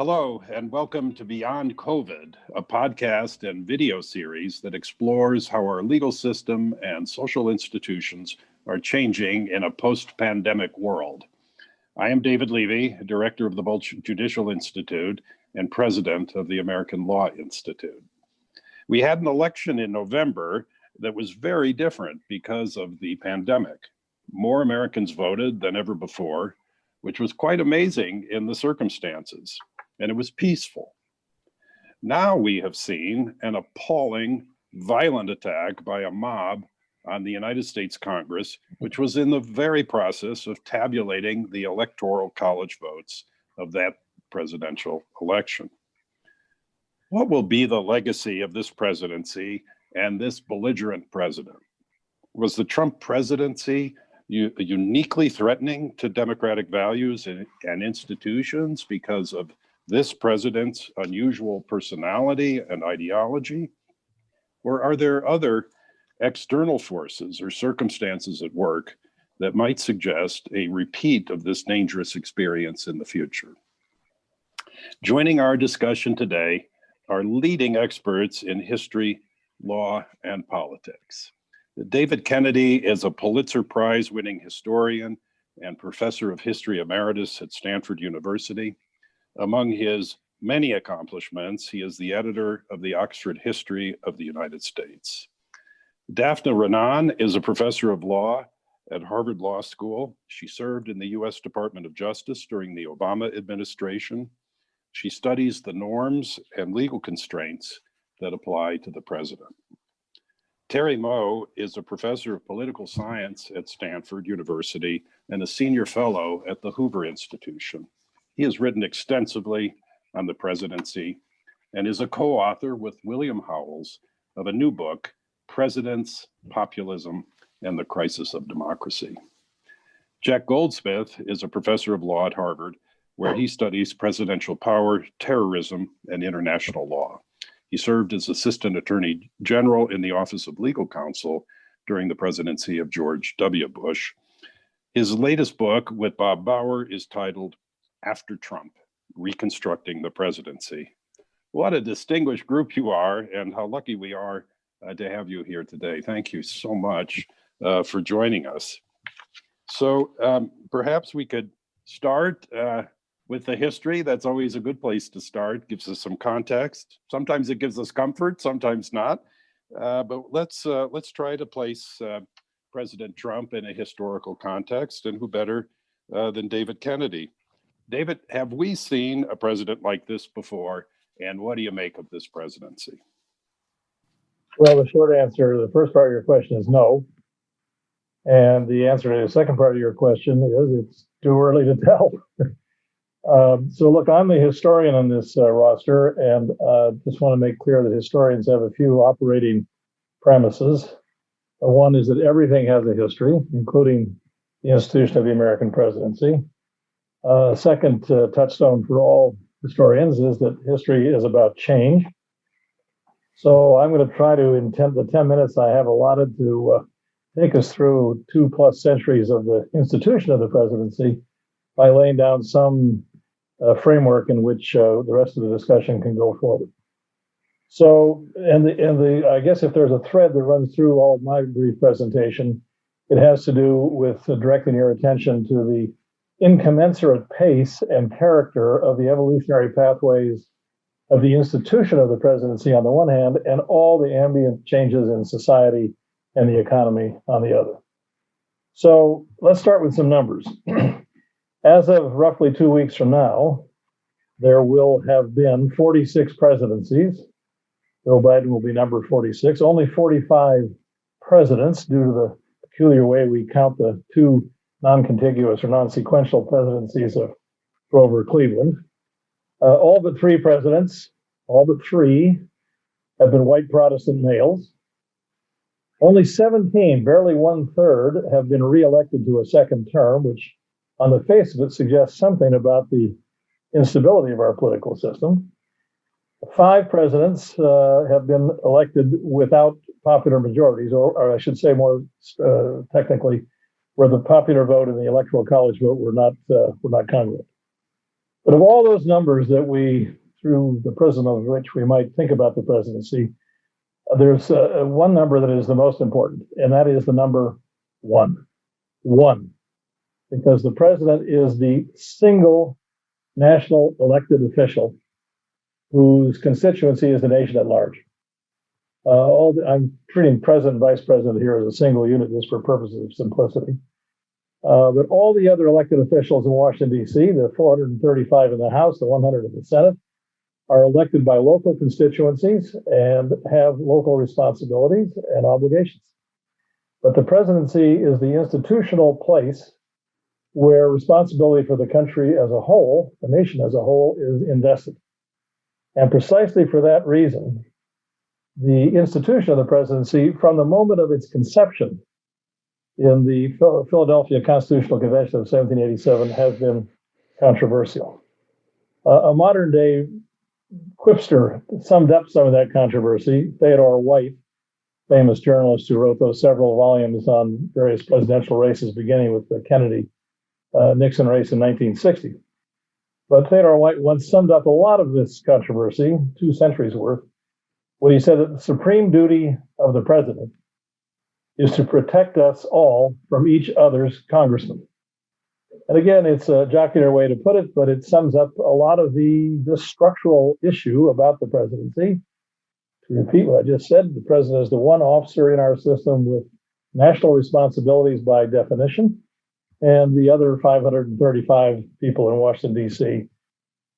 Hello, and welcome to Beyond COVID, a podcast and video series that explores how our legal system and social institutions are changing in a post-pandemic world. I am David Levi, director of the Bolch Judicial Institute and president of the American Law Institute. We had an election in November that was very different because of the pandemic. More Americans voted than ever before, which was quite amazing in the circumstances, and it was peaceful. Now we have seen an appalling, violent attack by a mob on the United States Congress, which was in the very process of tabulating the electoral college votes of that presidential election. What will be the legacy of this presidency and this belligerent president? Was the Trump presidency uniquely threatening to democratic values and institutions because of this president's unusual personality and ideology? Or are there other external forces or circumstances at work that might suggest a repeat of this dangerous experience in the future? Joining our discussion today are leading experts in history, law, and politics. David Kennedy is a Pulitzer Prize-winning historian and professor of history emeritus at Stanford University. Among his many accomplishments, he is the editor of the Oxford History of the United States. Daphna Renan is a professor of law at Harvard Law School. She served in the U.S. Department of Justice during the Obama administration. She studies the norms and legal constraints that apply to the president. Terry Moe is a professor of political science at Stanford University and a senior fellow at the Hoover Institution. He has written extensively on the presidency and is a co-author with William Howells of a new book, Presidents, Populism, and the Crisis of Democracy. Jack Goldsmith is a professor of law at Harvard, where he studies presidential power, terrorism, and international law. He served as Assistant Attorney General in the Office of Legal Counsel during the presidency of George W. Bush. His latest book with Bob Bauer is titled After Trump, Reconstructing the Presidency. What a distinguished group you are, and how lucky we are to have you here today. Thank you so much for joining us. So perhaps we could start with the history. That's always a good place to start. Gives us some context. Sometimes it gives us comfort, sometimes not. But let's try to place President Trump in a historical context, and who better than David Kennedy? David, have we seen a president like this before? And what do you make of this presidency? Well, the short answer to the first part of your question is no. And the answer to the second part of your question is it's too early to tell. So look, I'm the historian on this roster, and just want to make clear that historians have a few operating premises. One is that everything has a history, including the institution of the American presidency. Second touchstone for all historians is that history is about change. So I'm going to try to, in the 10 minutes I have allotted, to take us through 2+ centuries of the institution of the presidency by laying down some framework in which the rest of the discussion can go forward. So, I guess if there's a thread that runs through all of my brief presentation, it has to do with directing your attention to the incommensurate pace and character of the evolutionary pathways of the institution of the presidency on the one hand, and all the ambient changes in society and the economy on the other. So let's start with some numbers. As of roughly 2 weeks from now, there will have been 46 presidencies. Joe Biden will be number 46. Only 45 presidents, due to the peculiar way we count the two non-contiguous or non-sequential presidencies of Grover Cleveland. All but 3 presidents, all but 3, have been white Protestant males. Only 17, barely 1/3, have been reelected to a second term, which on the face of it suggests something about the instability of our political system. 5 presidents have been elected without popular majorities, or I should say more technically, where the popular vote and the electoral college vote were not congruent. But of all those numbers that we, through the prism of which we might think about the presidency, there's one number that is the most important, and that is the number one. One. Because the president is the single national elected official whose constituency is the nation at large. I'm treating president and vice president here as a single unit just for purposes of simplicity. But all the other elected officials in Washington, D.C., the 435 in the House, the 100 in the Senate, are elected by local constituencies and have local responsibilities and obligations. But the presidency is the institutional place where responsibility for the country as a whole, the nation as a whole, is invested. And precisely for that reason, the institution of the presidency, from the moment of its conception in the Philadelphia Constitutional Convention of 1787, has been controversial. A modern day quipster summed up some of that controversy. Theodore White, famous journalist who wrote those several volumes on various presidential races, beginning with the Kennedy-Nixon race in 1960. But Theodore White once summed up a lot of this controversy, 2 centuries worth, when he said that the supreme duty of the president is to protect us all from each other's congressmen. And again, it's a jocular way to put it, but it sums up a lot of this structural issue about the presidency. To repeat what I just said, the president is the one officer in our system with national responsibilities by definition, and the other 535 people in Washington, D.C.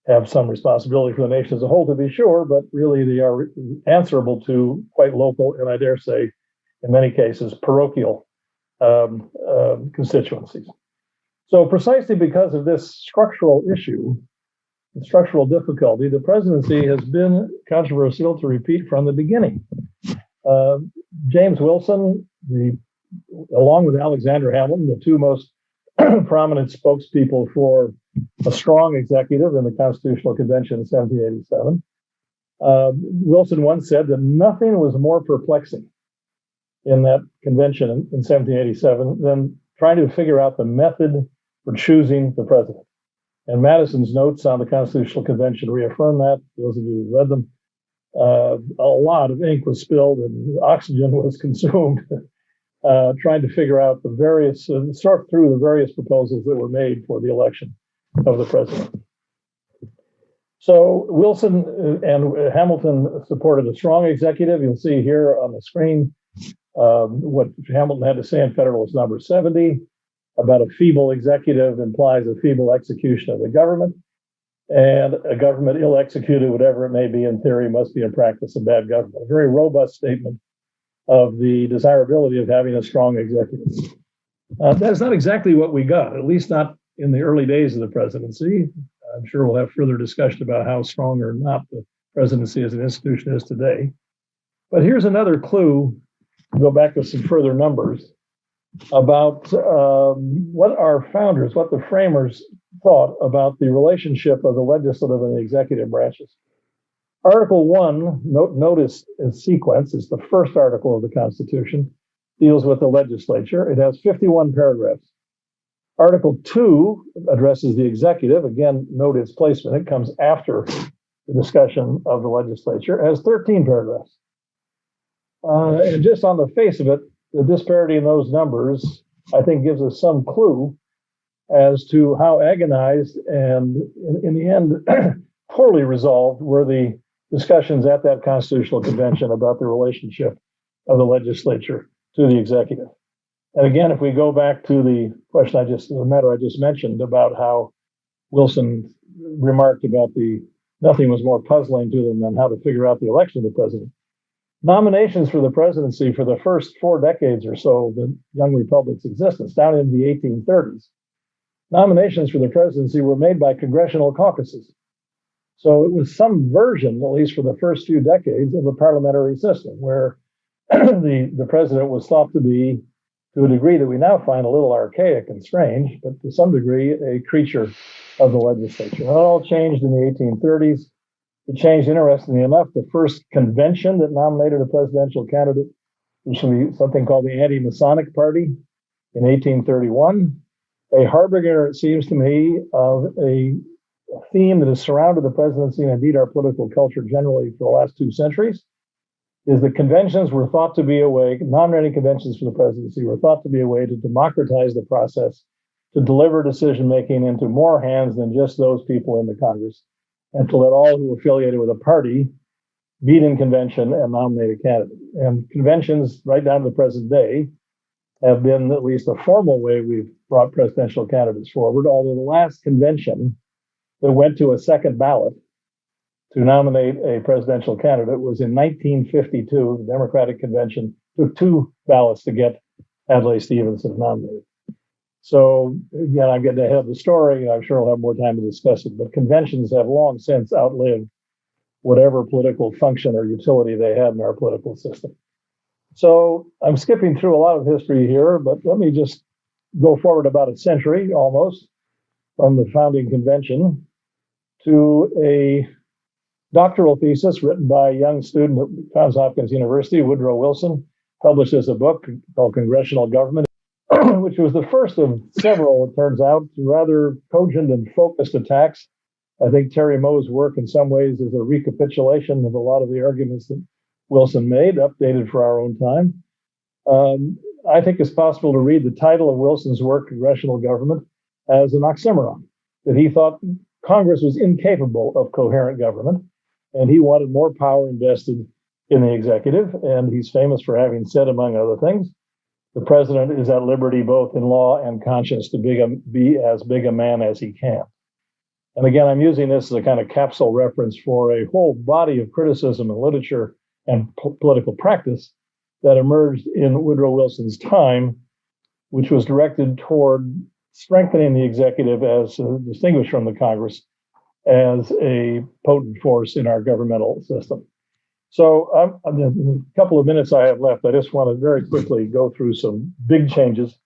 have some responsibility for the nation as a whole, to be sure, but really they are answerable to quite local, and I dare say, in many cases, parochial constituencies. So precisely because of this structural issue, the structural difficulty, the presidency has been controversial, to repeat, from the beginning. James Wilson, along with Alexander Hamilton, the 2 most prominent spokespeople for a strong executive in the Constitutional Convention in 1787, Wilson once said that nothing was more perplexing in that convention in 1787 than trying to figure out the method for choosing the president. And Madison's notes on the Constitutional Convention reaffirm that. Those of you who read them, a lot of ink was spilled and oxygen was consumed trying to figure out sort through the various proposals that were made for the election of the president. So Wilson and Hamilton supported a strong executive. You'll see here on the screen what Hamilton had to say in Federalist number 70 about a feeble executive implies a feeble execution of the government, and a government ill executed, whatever it may be in theory, must be in practice a bad government. A very robust statement of the desirability of having a strong executive. That's not exactly what we got, at least not in the early days of the presidency. I'm sure we'll have further discussion about how strong or not the presidency as an institution is today. But here's another clue, to go back to some further numbers, about what our founders, what the framers thought about the relationship of the legislative and the executive branches. Article 1, notice as sequence, is the first article of the Constitution, deals with the legislature. It has 51 paragraphs. Article 2 addresses the executive. Again, note its placement. It comes after the discussion of the legislature. It has 13 paragraphs. And just on the face of it, the disparity in those numbers, I think, gives us some clue as to how agonized and, in the end, poorly resolved were the discussions at that Constitutional Convention about the relationship of the legislature to the executive. And again, if we go back to the matter I just mentioned about how Wilson remarked about nothing was more puzzling to them than how to figure out the election of the president. Nominations for the presidency for the first 4 decades or so of the young republic's existence, down into the 1830s, nominations for the presidency were made by congressional caucuses. So it was some version, at least for the first few decades, of a parliamentary system where the president was thought to be, to a degree that we now find a little archaic and strange, but to some degree, a creature of the legislature. It all changed in the 1830s. It changed, interestingly enough, the first convention that nominated a presidential candidate, which was something called the Anti-Masonic Party in 1831, a harbinger, it seems to me, of a theme that has surrounded the presidency and indeed our political culture generally for the last 2 centuries is that conventions were thought to be a way, nominating conventions for the presidency were thought to be a way to democratize the process, to deliver decision making into more hands than just those people in the Congress, and to let all who are affiliated with a party meet in convention and nominate a candidate. And conventions, right down to the present day, have been at least a formal way we've brought presidential candidates forward, although the last convention that went to a second ballot to nominate a presidential candidate was in 1952. The Democratic Convention took 2 ballots to get Adlai Stevenson nominated. So again, I'm getting ahead of the story, and I'm sure I'll have more time to discuss it, but conventions have long since outlived whatever political function or utility they had in our political system. So I'm skipping through a lot of history here, but let me just go forward about a century almost from the founding convention to a doctoral thesis written by a young student at Johns Hopkins University, Woodrow Wilson, published as a book called Congressional Government, which was the first of several, it turns out, rather cogent and focused attacks. I think Terry Moe's work in some ways is a recapitulation of a lot of the arguments that Wilson made, updated for our own time. I think it's possible to read the title of Wilson's work, Congressional Government, as an oxymoron, that he thought Congress was incapable of coherent government, and he wanted more power invested in the executive. And he's famous for having said, among other things, the president is at liberty both in law and conscience to be as big a man as he can. And again, I'm using this as a kind of capsule reference for a whole body of criticism and literature and political practice that emerged in Woodrow Wilson's time, which was directed toward strengthening the executive as distinguished from the Congress as a potent force in our governmental system. So in a couple of minutes I have left, I just want to very quickly go through some big changes,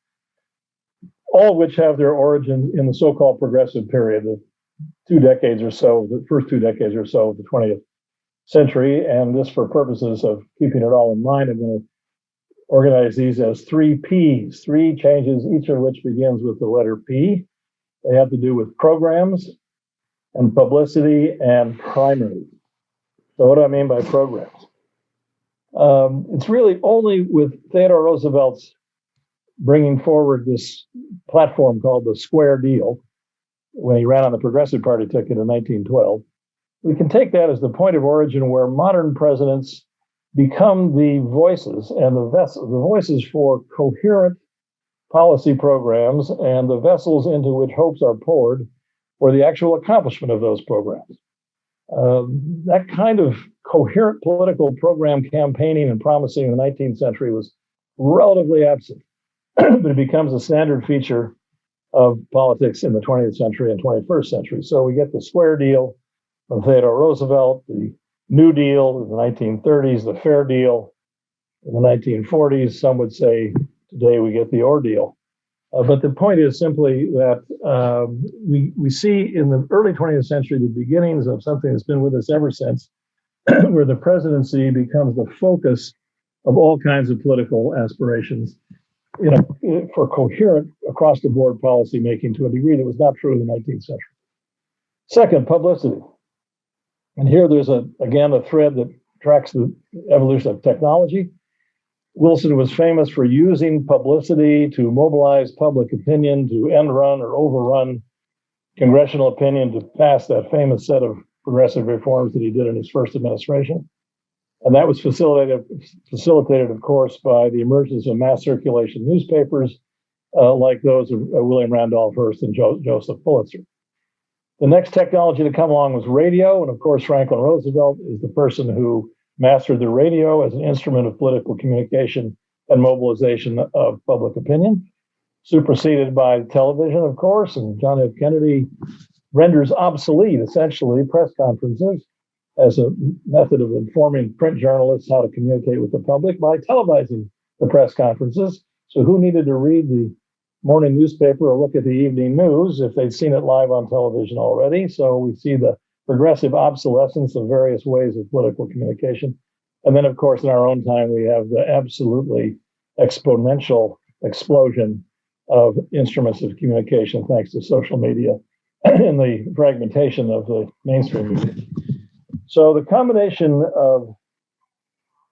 all of which have their origin in the so-called progressive period, the 2 decades or so, the first 2 decades or so of the 20th century. And just for purposes of keeping it all in mind, I'm going to organize these as 3 Ps, 3 changes, each of which begins with the letter P. They have to do with programs and publicity and primaries. So what do I mean by programs? It's really only with Theodore Roosevelt's bringing forward this platform called the Square Deal, when he ran on the Progressive Party ticket in 1912, we can take that as the point of origin where modern presidents become the voices and the voices for coherent policy programs and the vessels into which hopes are poured for the actual accomplishment of those programs. That kind of coherent political program campaigning and promising in the 19th century was relatively absent, but it becomes a standard feature of politics in the 20th century and 21st century. So we get the Square Deal from Theodore Roosevelt, the New Deal in the 1930s, the Fair Deal in the 1940s. Some would say today we get the Ordeal. But the point is simply that we see in the early 20th century the beginnings of something that's been with us ever since, where the presidency becomes the focus of all kinds of political aspirations for coherent across-the-board policy making to a degree that was not true in the 19th century. Second, publicity. And here there's again a thread that tracks the evolution of technology. Wilson was famous for using publicity to mobilize public opinion, to end run or overrun congressional opinion to pass that famous set of progressive reforms that he did in his first administration. And that was facilitated, of course, by the emergence of mass circulation newspapers like those of William Randolph Hearst and Joseph Pulitzer. The next technology to come along was radio. And of course, Franklin Roosevelt is the person who mastered the radio as an instrument of political communication and mobilization of public opinion, superseded by television, of course, and John F. Kennedy renders obsolete, essentially, press conferences as a method of informing print journalists how to communicate with the public by televising the press conferences. So who needed to read the morning newspaper or look at the evening news if they'd seen it live on television already? So we see the progressive obsolescence of various ways of political communication. And then, of course, in our own time, we have the absolutely exponential explosion of instruments of communication thanks to social media in the fragmentation of the mainstream media. So the combination of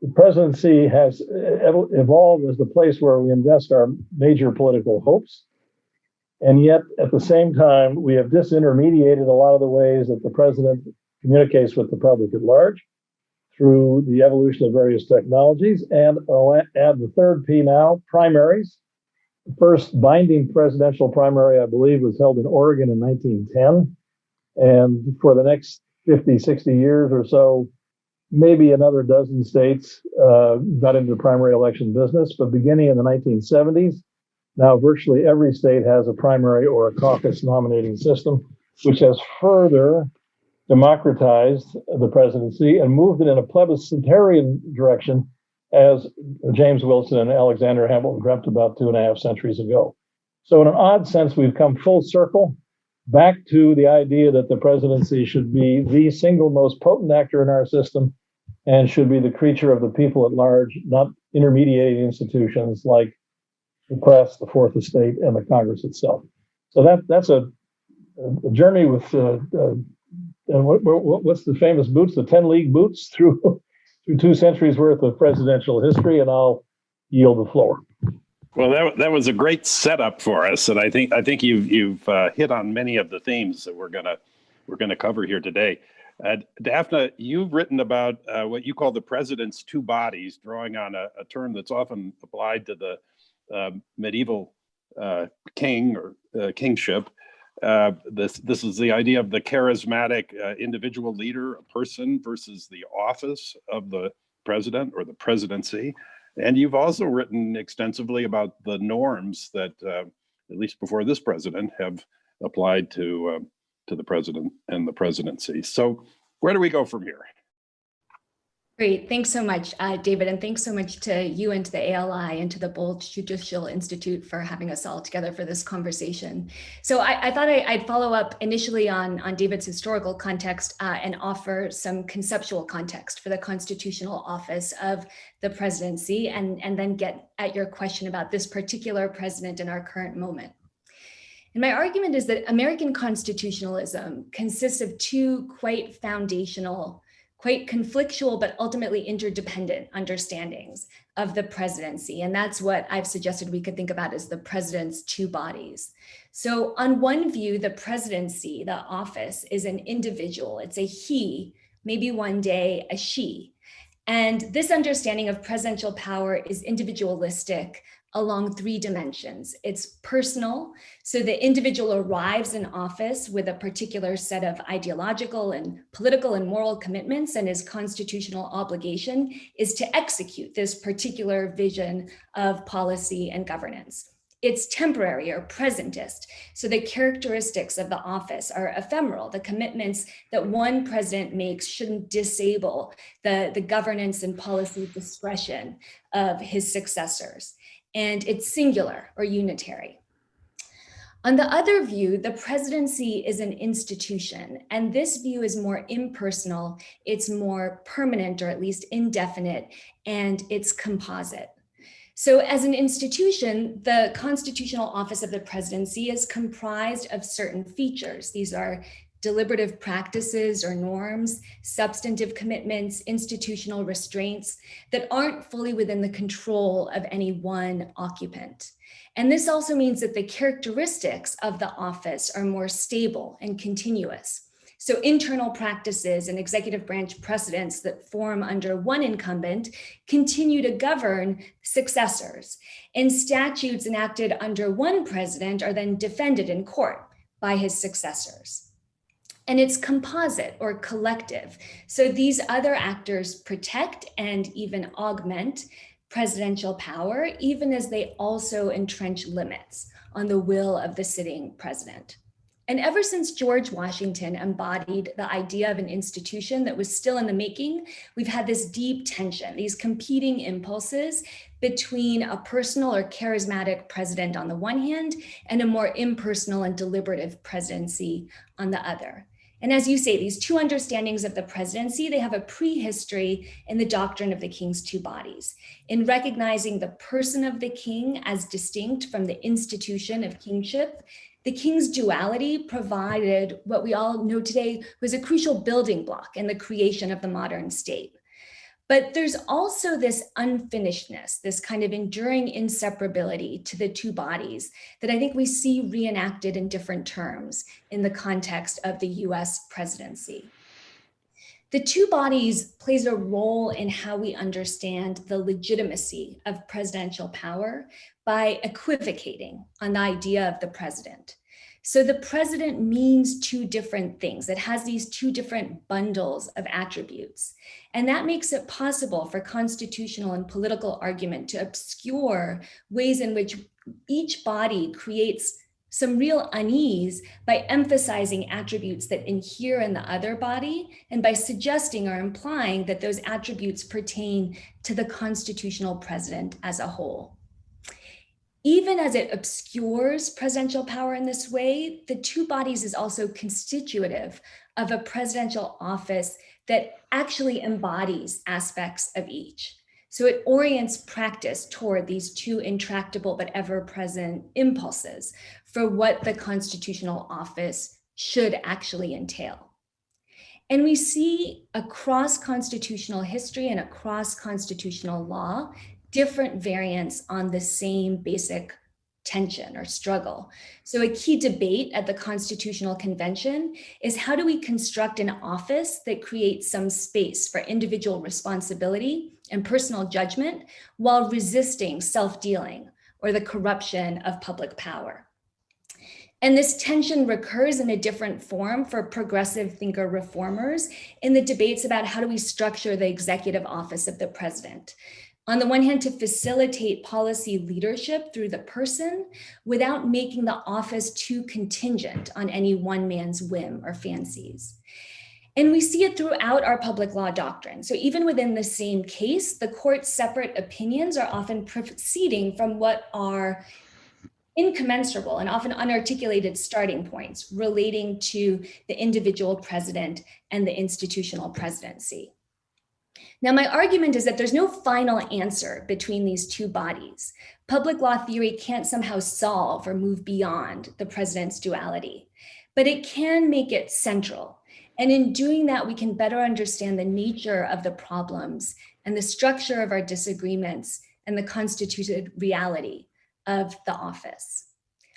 the presidency has evolved as the place where we invest our major political hopes. And yet, at the same time, we have disintermediated a lot of the ways that the president communicates with the public at large through the evolution of various technologies. And I'll add the third P now, primaries. The first binding presidential primary, I believe, was held in Oregon in 1910. And for the next 50, 60 years or so, maybe another dozen states got into the primary election business. But beginning in the 1970s, now virtually every state has a primary or a caucus nominating system, which has further democratized the presidency and moved it in a plebiscitarian direction, as James Wilson and Alexander Hamilton dreamt about 2.5 centuries ago. So in an odd sense, we've come full circle back to the idea that the presidency should be the single most potent actor in our system and should be the creature of the people at large, not intermediating institutions like the press, the Fourth Estate, and the Congress itself. So that's a journey with what's the famous boots, the 10-league boots through 2 centuries worth of presidential history, and I'll yield the floor. Well, that was a great setup for us, and I think you've hit on many of the themes that we're gonna cover here today. Daphna, you've written about what you call the president's two bodies, drawing on a term that's often applied to the medieval king or kingship. This is the idea of the charismatic individual leader, a person, versus the office of the president or the presidency. And you've also written extensively about the norms that, at least before this president, have applied to the president and the presidency. So where do we go from here? Great. Thanks so much, David. And thanks so much to you and to the ALI and to the Bolch Judicial Institute for having us all together for this conversation. So I thought I'd follow up initially on David's historical context and offer some conceptual context for the constitutional office of the presidency, and then get at your question about this particular president in our current moment. And my argument is that American constitutionalism consists of two quite foundational, quite conflictual, but ultimately interdependent understandings of the presidency. And that's what I've suggested we could think about as the president's two bodies. So on one view, the presidency, the office, is an individual. It's a he, maybe one day a she. And this understanding of presidential power is individualistic along 3 dimensions. It's personal, so the individual arrives in office with a particular set of ideological and political and moral commitments, and his constitutional obligation is to execute this particular vision of policy and governance. It's temporary or presentist, so the characteristics of the office are ephemeral. The commitments that one president makes shouldn't disable the governance and policy discretion of his successors. And it's singular or unitary. On the other view, the presidency is an institution, and this view is more impersonal, it's more permanent or at least indefinite, and it's composite. So as an institution, the constitutional office of the presidency is comprised of certain features. These are deliberative practices or norms, substantive commitments, institutional restraints that aren't fully within the control of any one occupant. And this also means that the characteristics of the office are more stable and continuous. So internal practices and executive branch precedents that form under one incumbent continue to govern successors. And statutes enacted under one president are then defended in court by his successors. And it's composite or collective. So these other actors protect and even augment presidential power, even as they also entrench limits on the will of the sitting president. And ever since George Washington embodied the idea of an institution that was still in the making, we've had this deep tension, these competing impulses between a personal or charismatic president on the one hand and a more impersonal and deliberative presidency on the other. And as you say, these two understandings of the presidency, they have a prehistory in the doctrine of the king's two bodies, in recognizing the person of the king as distinct from the institution of kingship. the king's duality provided what we all know today was a crucial building block in the creation of the modern state. But there's also this unfinishedness, this kind of enduring inseparability to the two bodies that I think we see reenacted in different terms in the context of the US presidency. The two bodies plays a role in how we understand the legitimacy of presidential power by equivocating on the idea of the president. So the president means two different things. It has these two different bundles of attributes. And that makes it possible for constitutional and political argument to obscure ways in which each body creates some real unease by emphasizing attributes that inhere in the other body and by suggesting or implying that those attributes pertain to the constitutional president as a whole. Even as it obscures presidential power in this way, the two bodies is also constitutive of a presidential office that actually embodies aspects of each. So it orients practice toward these two intractable but ever-present impulses for what the constitutional office should actually entail. And we see across constitutional history and across constitutional law, different variants on the same basic tension or struggle. So a key debate at the Constitutional Convention is how do we construct an office that creates some space for individual responsibility and personal judgment while resisting self-dealing or the corruption of public power. And this tension recurs in a different form for progressive thinker reformers in the debates about how do we structure the executive office of the president. On the one hand, to facilitate policy leadership through the person without making the office too contingent on any one man's whim or fancies. And we see it throughout our public law doctrine. So even within the same case, the court's separate opinions are often proceeding from what are incommensurable and often unarticulated starting points relating to the individual president and the institutional presidency. Now, my argument is that there's no final answer between these two bodies. Public law theory can't somehow solve or move beyond the president's duality, but it can make it central. And in doing that, we can better understand the nature of the problems and the structure of our disagreements and the constituted reality of the office.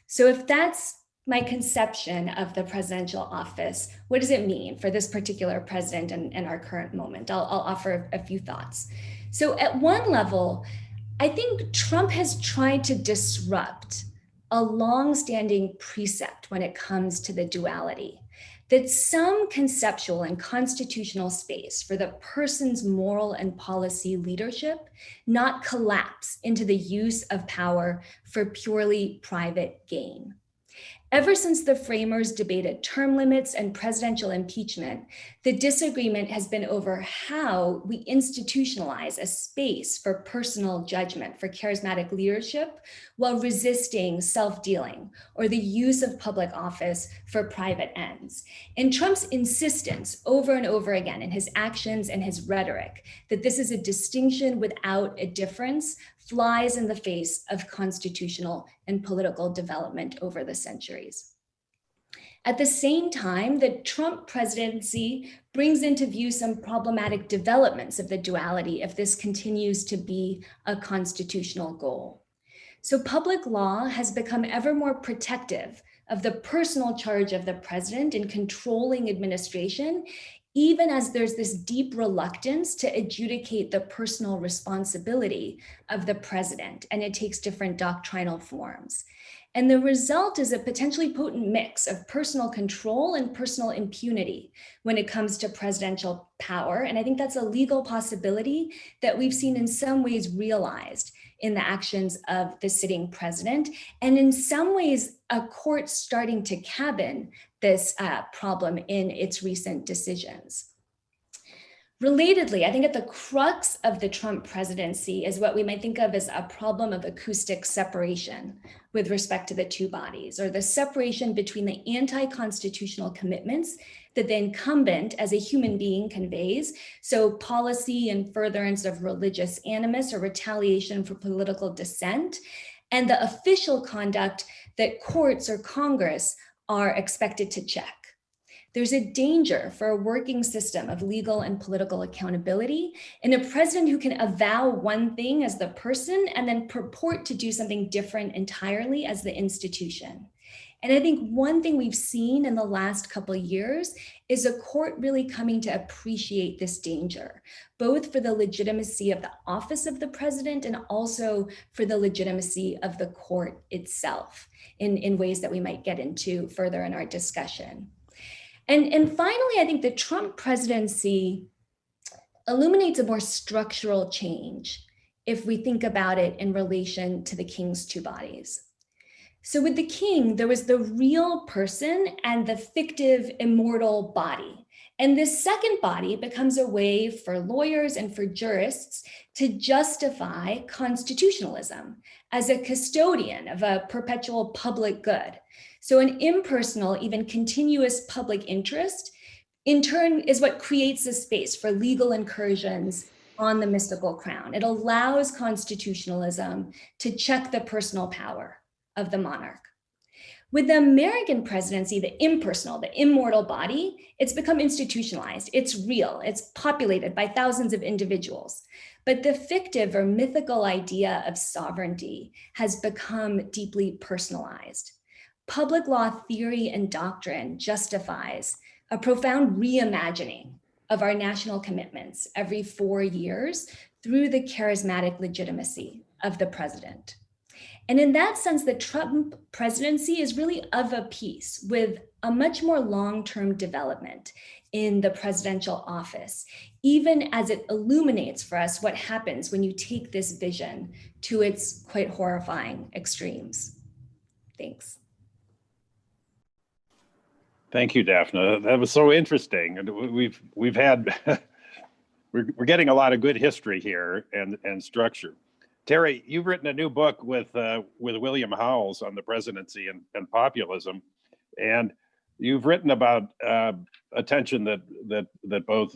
So if that's my conception of the presidential office, what does it mean for this particular president and our current moment? I'll offer a few thoughts. So at one level, I think Trump has tried to disrupt a longstanding precept when it comes to the duality, that some conceptual and constitutional space for the person's moral and policy leadership not collapse into the use of power for purely private gain. Ever since the framers debated term limits and presidential impeachment, the disagreement has been over how we institutionalize a space for personal judgment for charismatic leadership while resisting self-dealing or the use of public office for private ends. And Trump's insistence over and over again in his actions and his rhetoric that this is a distinction without a difference flies in the face of constitutional and political development over the centuries. At the same time, the Trump presidency brings into view some problematic developments of the duality if this continues to be a constitutional goal. So public law has become ever more protective of the personal charge of the president in controlling administration, even as there's this deep reluctance to adjudicate the personal responsibility of the president, and it takes different doctrinal forms. And the result is a potentially potent mix of personal control and personal impunity when it comes to presidential power. And I think that's a legal possibility that we've seen in some ways realized in the actions of the sitting president, and in some ways, a court starting to cabin this problem in its recent decisions. Relatedly, I think at the crux of the Trump presidency is what we might think of as a problem of acoustic separation with respect to the two bodies, or the separation between the anti-constitutional commitments that the incumbent as a human being conveys, so policy and furtherance of religious animus or retaliation for political dissent, and the official conduct that courts or Congress are expected to check. There's a danger for a working system of legal and political accountability in a president who can avow one thing as the person and then purport to do something different entirely as the institution. And I think one thing we've seen in the last couple of years is a court really coming to appreciate this danger, both for the legitimacy of the office of the president and also for the legitimacy of the court itself in ways that we might get into further in our discussion. And finally, I think the Trump presidency illuminates a more structural change if we think about it in relation to the king's two bodies. So with the king, there was the real person and the fictive immortal body. And this second body becomes a way for lawyers and for jurists to justify constitutionalism as a custodian of a perpetual public good. So an impersonal, even continuous public interest, in turn, is what creates a space for legal incursions on the mystical crown. It allows constitutionalism to check the personal power of the monarch. With the American presidency, the impersonal, the immortal body, it's become institutionalized. It's real. It's populated by thousands of individuals. But the fictive or mythical idea of sovereignty has become deeply personalized. Public law theory and doctrine justifies a profound reimagining of our national commitments every 4 years through the charismatic legitimacy of the president. And in that sense, the Trump presidency is really of a piece with a much more long-term development in the presidential office, even as it illuminates for us what happens when you take this vision to its quite horrifying extremes. Thanks. Thank you, Daphna. That was so interesting. And we've had we're getting a lot of good history here and structure. Terry, you've written a new book with William Howells on the presidency and populism, and you've written about a tension that both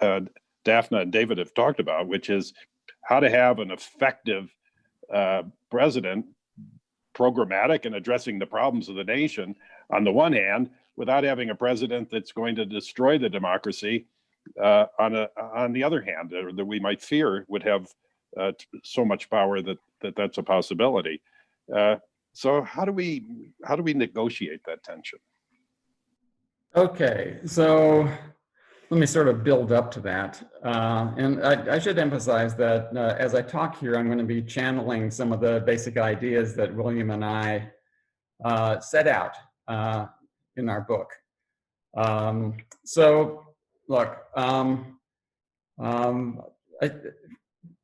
Daphna and David have talked about, which is how to have an effective president, programmatic and addressing the problems of the nation on the one hand, without having a president that's going to destroy the democracy on the other hand, that we might fear would have so much power that's a possibility. So how do we negotiate that tension? Okay, so let me sort of build up to that. And I should emphasize that as I talk here, I'm going to be channeling some of the basic ideas that William and I set out in our book. So look,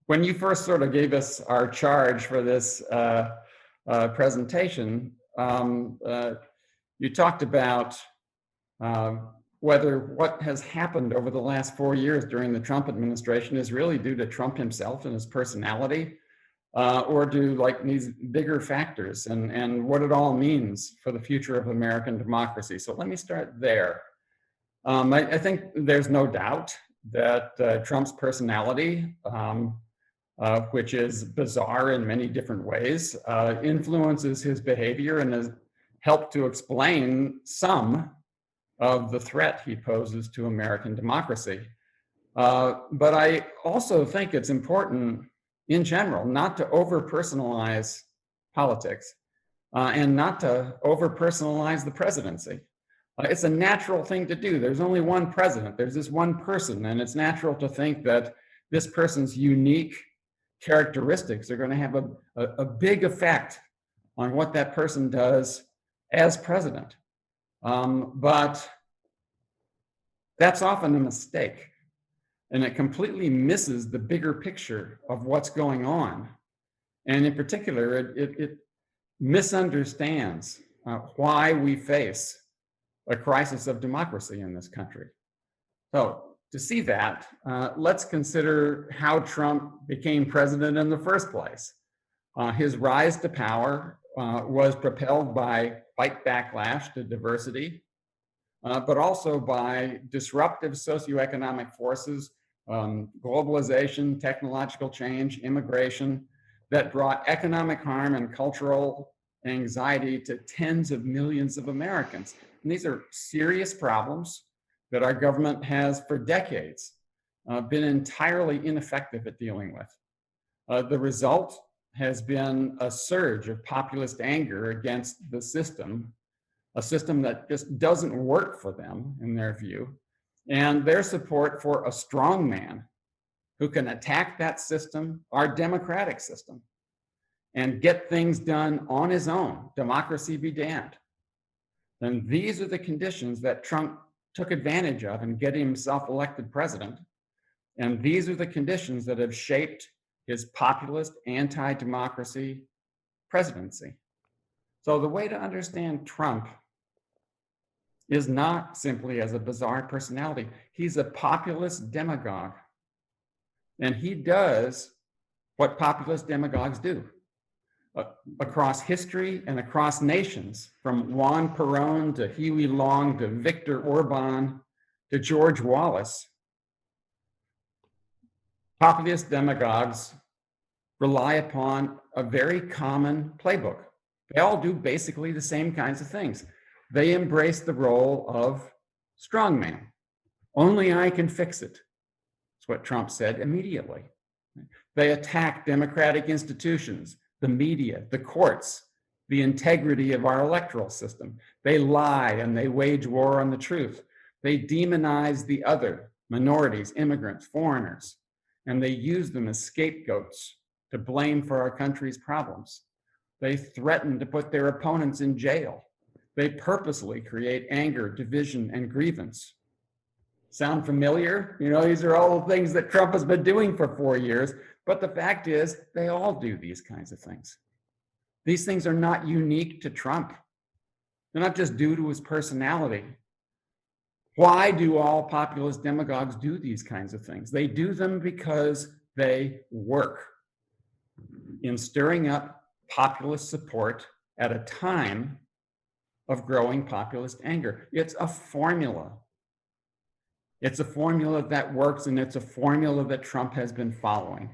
when you first sort of gave us our charge for this presentation, you talked about whether what has happened over the last 4 years during the Trump administration is really due to Trump himself and his personality, or do like these bigger factors and what it all means for the future of American democracy. So let me start there. I think there's no doubt that Trump's personality, which is bizarre in many different ways, influences his behavior and has helped to explain some of the threat he poses to American democracy. But I also think it's important in general not to over-personalize politics and not to over-personalize the presidency. It's a natural thing to do. There's only one president, there's this one person, and it's natural to think that this person's unique characteristics are going to have a big effect on what that person does as president. But that's often a mistake, and it completely misses the bigger picture of what's going on. And in particular, it misunderstands why we face a crisis of democracy in this country. So to see that, let's consider how Trump became president in the first place. His rise to power was propelled by white backlash to diversity, but also by disruptive socioeconomic forces, globalization, technological change, immigration, that brought economic harm and cultural anxiety to tens of millions of Americans. And these are serious problems that our government has for decades been entirely ineffective at dealing with. The result has been a surge of populist anger against the system, a system that just doesn't work for them in their view, and their support for a strong man who can attack that system, our democratic system, and get things done on his own, democracy be damned. And these are the conditions that Trump took advantage of in getting himself elected president. And these are the conditions that have shaped his populist, anti-democracy presidency. So the way to understand Trump is not simply as a bizarre personality. He's a populist demagogue. And he does what populist demagogues do. Across history and across nations, from Juan Perón to Huey Long to Viktor Orban to George Wallace, populist demagogues rely upon a very common playbook. They all do basically the same kinds of things. They embrace the role of strongman. Only I can fix it. That's what Trump said immediately. They attack democratic institutions, the media, the courts, the integrity of our electoral system. They lie and they wage war on the truth. They demonize the other, minorities, immigrants, foreigners, and they use them as scapegoats to blame for our country's problems. They threaten to put their opponents in jail. They purposely create anger, division, and grievance. Sound familiar? You know, these are all the things that Trump has been doing for 4 years, but the fact is they all do these kinds of things. These things are not unique to Trump. They're not just due to his personality. Why do all populist demagogues do these kinds of things? They do them because they work in stirring up populist support at a time of growing populist anger. It's a formula. It's a formula that works, and it's a formula that Trump has been following.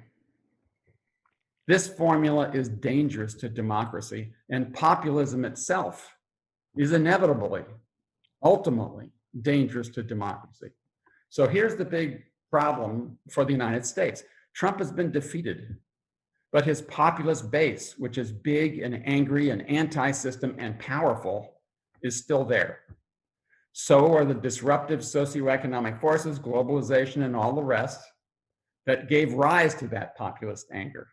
This formula is dangerous to democracy, and populism itself is inevitably, ultimately, dangerous to democracy. So here's the big problem for the United States. Trump has been defeated, but his populist base, which is big and angry and anti-system and powerful, is still there. So are the disruptive socioeconomic forces, globalization, and all the rest that gave rise to that populist anger.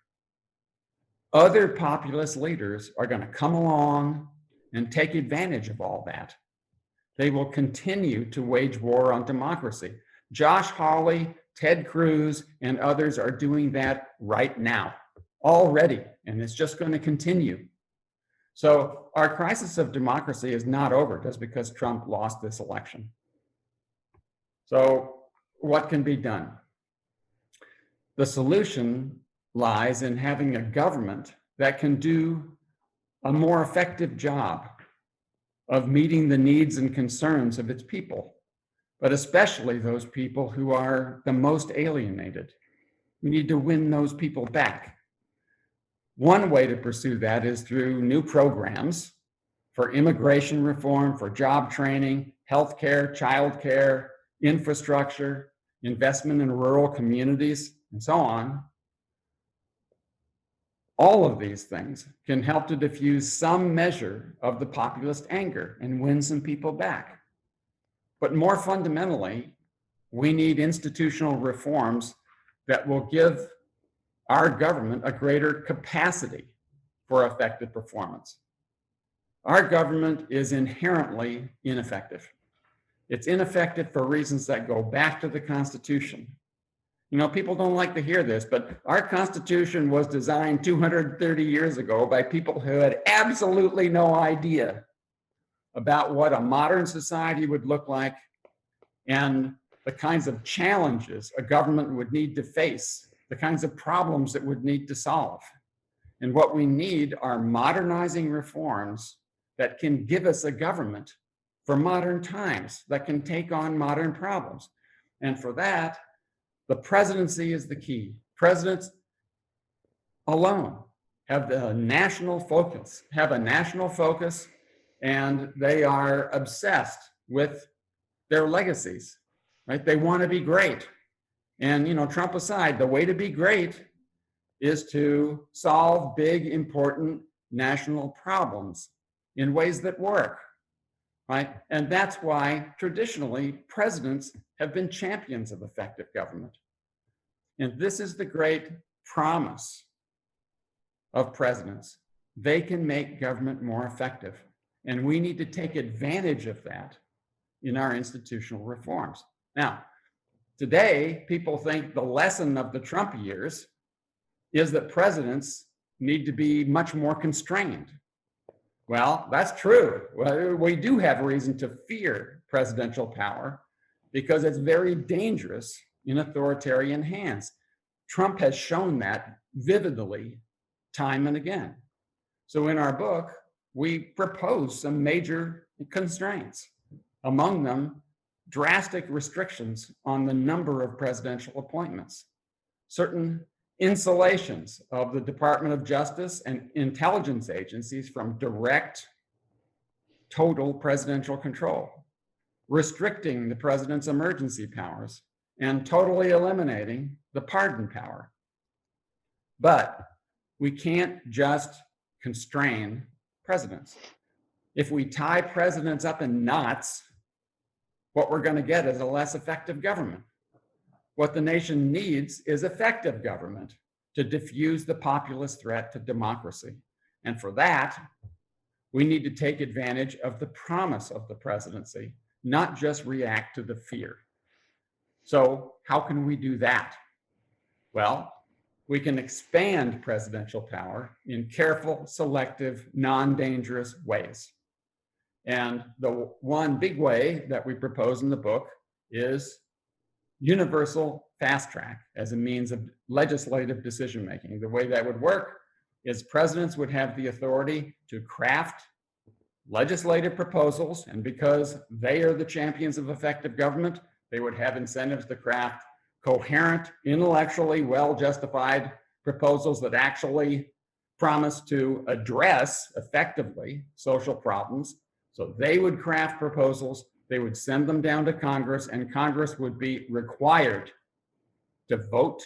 Other populist leaders are going to come along and take advantage of all that. They will continue to wage war on democracy. Josh Hawley, Ted Cruz, and others are doing that right now, already, and it's just going to continue. So our crisis of democracy is not over just because Trump lost this election. So what can be done? The solution lies in having a government that can do a more effective job of meeting the needs and concerns of its people, but especially those people who are the most alienated. We need to win those people back. One way to pursue that is through new programs for immigration reform, for job training, healthcare, childcare, infrastructure, investment in rural communities, and so on. All of these things can help to diffuse some measure of the populist anger and win some people back. But more fundamentally, we need institutional reforms that will give our government a greater capacity for effective performance. Our government is inherently ineffective. It's ineffective for reasons that go back to the Constitution. You know, people don't like to hear this, but our Constitution was designed 230 years ago by people who had absolutely no idea about what a modern society would look like and the kinds of challenges a government would need to face, the kinds of problems it would need to solve. And what we need are modernizing reforms that can give us a government for modern times, that can take on modern problems. And for that, the presidency is the key. Presidents alone have a national focus, and they are obsessed with their legacies, right? They want to be great. And, Trump aside, the way to be great is to solve big, important national problems in ways that work, right? And that's why traditionally presidents have been champions of effective government. And this is the great promise of presidents. They can make government more effective. And we need to take advantage of that in our institutional reforms. Now, today, people think the lesson of the Trump years is that presidents need to be much more constrained. Well, that's true. Well, we do have reason to fear presidential power because it's very dangerous in authoritarian hands. Trump has shown that vividly time and again. So in our book, we propose some major constraints. Among them, drastic restrictions on the number of presidential appointments, certain insulations of the Department of Justice and intelligence agencies from direct, total presidential control, restricting the president's emergency powers, and totally eliminating the pardon power. But we can't just constrain presidents. If we tie presidents up in knots, what we're going to get is a less effective government. What the nation needs is effective government to diffuse the populist threat to democracy. And for that, we need to take advantage of the promise of the presidency, not just react to the fear. So how can we do that? Well, we can expand presidential power in careful, selective, non-dangerous ways. And the one big way that we propose in the book is universal fast track as a means of legislative decision-making. The way that would work is presidents would have the authority to craft legislative proposals, and because they are the champions of effective government, they would have incentives to craft coherent, intellectually well-justified proposals that actually promise to address effectively social problems. So they would craft proposals, they would send them down to Congress, and Congress would be required to vote